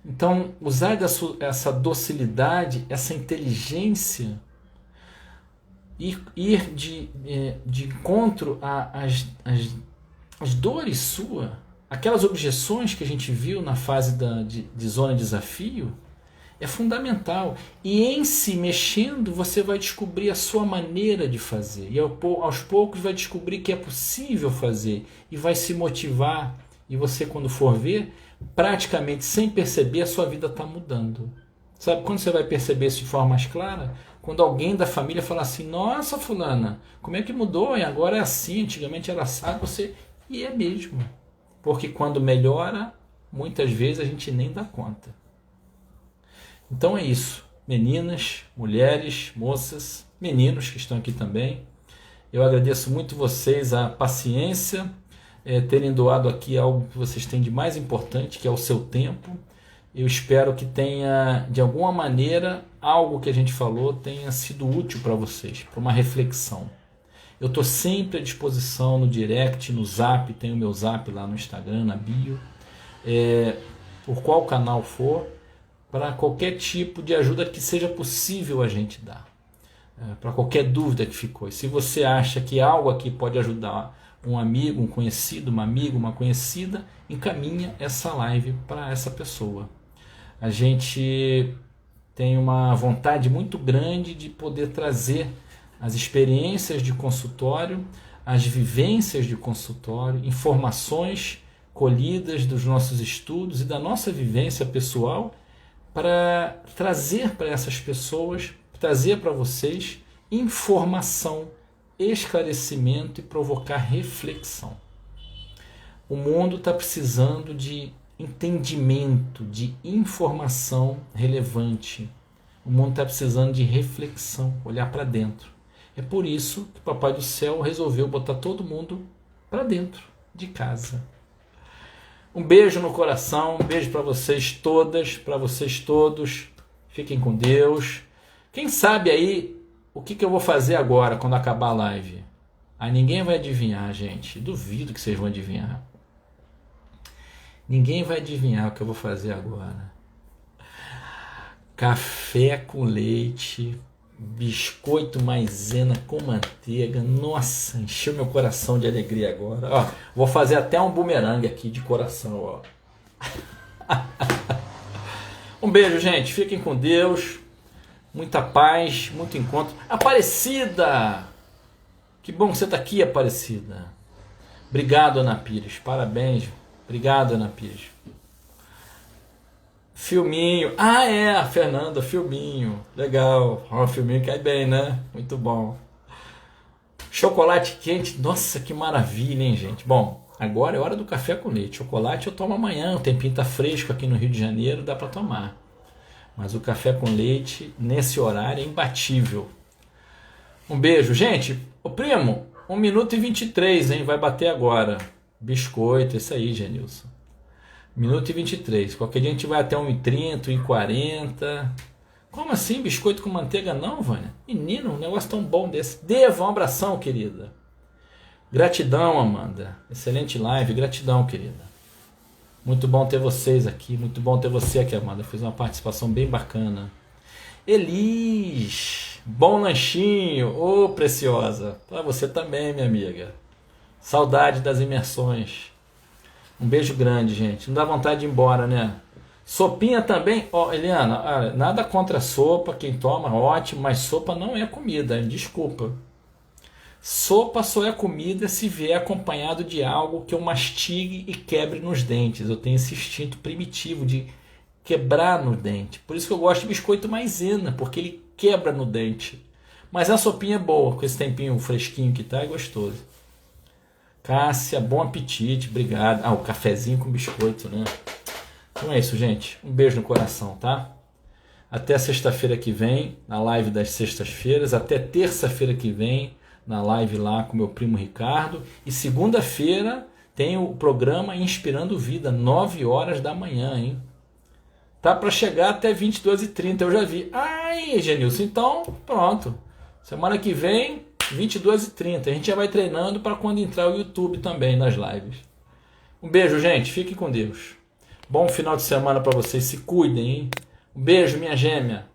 Então, usar essa docilidade, essa inteligência, ir de encontro às dores suas, aquelas objeções que a gente viu na fase de zona de desafio, é fundamental. E em se mexendo, você vai descobrir a sua maneira de fazer. E aos poucos vai descobrir que é possível fazer. E vai se motivar. E você, quando for ver, praticamente sem perceber, a sua vida está mudando. Sabe quando você vai perceber isso de forma mais clara? Quando alguém da família fala assim: nossa, fulana, como é que mudou? E agora é assim, antigamente era assado. Você... E é mesmo. Porque quando melhora, muitas vezes a gente nem dá conta. Então é isso, meninas, mulheres, moças, meninos que estão aqui também. Eu agradeço muito vocês a paciência, terem doado aqui algo que vocês têm de mais importante, que é o seu tempo. Eu espero que tenha, de alguma maneira, algo que a gente falou tenha sido útil para vocês, para uma reflexão. Eu estou sempre à disposição no direct, no zap, tem o meu zap lá no Instagram, na bio, por qual canal for, para qualquer tipo de ajuda que seja possível a gente dar, para qualquer dúvida que ficou. E se você acha que algo aqui pode ajudar um amigo, um conhecido, uma amiga, uma conhecida, encaminha essa live para essa pessoa. A gente tem uma vontade muito grande de poder trazer as experiências de consultório, as vivências de consultório, informações colhidas dos nossos estudos e da nossa vivência pessoal, para trazer para essas pessoas, trazer para vocês informação, esclarecimento e provocar reflexão. O mundo está precisando de entendimento, de informação relevante. O mundo está precisando de reflexão, olhar para dentro. É por isso que o Papai do Céu resolveu botar todo mundo para dentro de casa. Um beijo no coração, um beijo para vocês todas, para vocês todos. Fiquem com Deus. Quem sabe aí o que eu vou fazer agora quando acabar a live? Aí ninguém vai adivinhar, gente. Duvido que vocês vão adivinhar. Ninguém vai adivinhar o que eu vou fazer agora. Café com leite, biscoito maisena com manteiga. Nossa, encheu meu coração de alegria agora. Ó, vou fazer até um bumerangue aqui de coração. Ó. Um beijo, gente. Fiquem com Deus. Muita paz, muito encontro. Aparecida! Que bom que você está aqui, Aparecida. Obrigado, Ana Pires. Parabéns. Obrigado, Ana Pires. Filminho. Ah, é, a Fernanda, filminho. Legal. O filminho cai bem, né? Muito bom. Chocolate quente. Nossa, que maravilha, hein, gente? Bom, agora é hora do café com leite. Chocolate eu tomo amanhã. O tempinho tá fresco aqui no Rio de Janeiro, dá para tomar. Mas o café com leite, nesse horário, é imbatível. Um beijo. Gente, ô primo, 1 minuto e 23, hein? Vai bater agora. Biscoito, isso aí, Genilson. 1 minuto e 23. Qualquer dia a gente vai até 1h30, 1h40. Como assim, biscoito com manteiga não, Vânia? Menino, um negócio tão bom desse. Deva, um abração, querida. Gratidão, Amanda. Excelente live, gratidão, querida. Muito bom ter vocês aqui. Muito bom ter você aqui, Amanda. Fiz uma participação bem bacana. Elis, bom lanchinho. Ô, preciosa. Para você também, minha amiga. Saudade das imersões. Um beijo grande, gente. Não dá vontade de ir embora, né? Sopinha também. Ó, Eliana, nada contra a sopa. Quem toma, ótimo. Mas sopa não é comida. Desculpa. Sopa só é comida se vier acompanhado de algo que eu mastigue e quebre nos dentes. Eu tenho esse instinto primitivo de quebrar no dente. Por isso que eu gosto de biscoito maisena, porque ele quebra no dente. Mas a sopinha é boa, com esse tempinho fresquinho que tá, é gostoso. Cássia, bom apetite, obrigado. Ah, o cafezinho com biscoito, né? Então é isso, gente. Um beijo no coração, tá? Até sexta-feira que vem, na live das sextas-feiras. Até terça-feira que vem, na live lá com meu primo Ricardo. E segunda-feira tem o programa Inspirando Vida, 9 horas da manhã, hein? Tá para chegar até 22h30, eu já vi. Ai, Genilson, então pronto. Semana que vem, 22h30. A gente já vai treinando para quando entrar o YouTube também nas lives. Um beijo, gente. Fiquem com Deus. Bom final de semana para vocês. Se cuidem, hein? Um beijo, minha gêmea.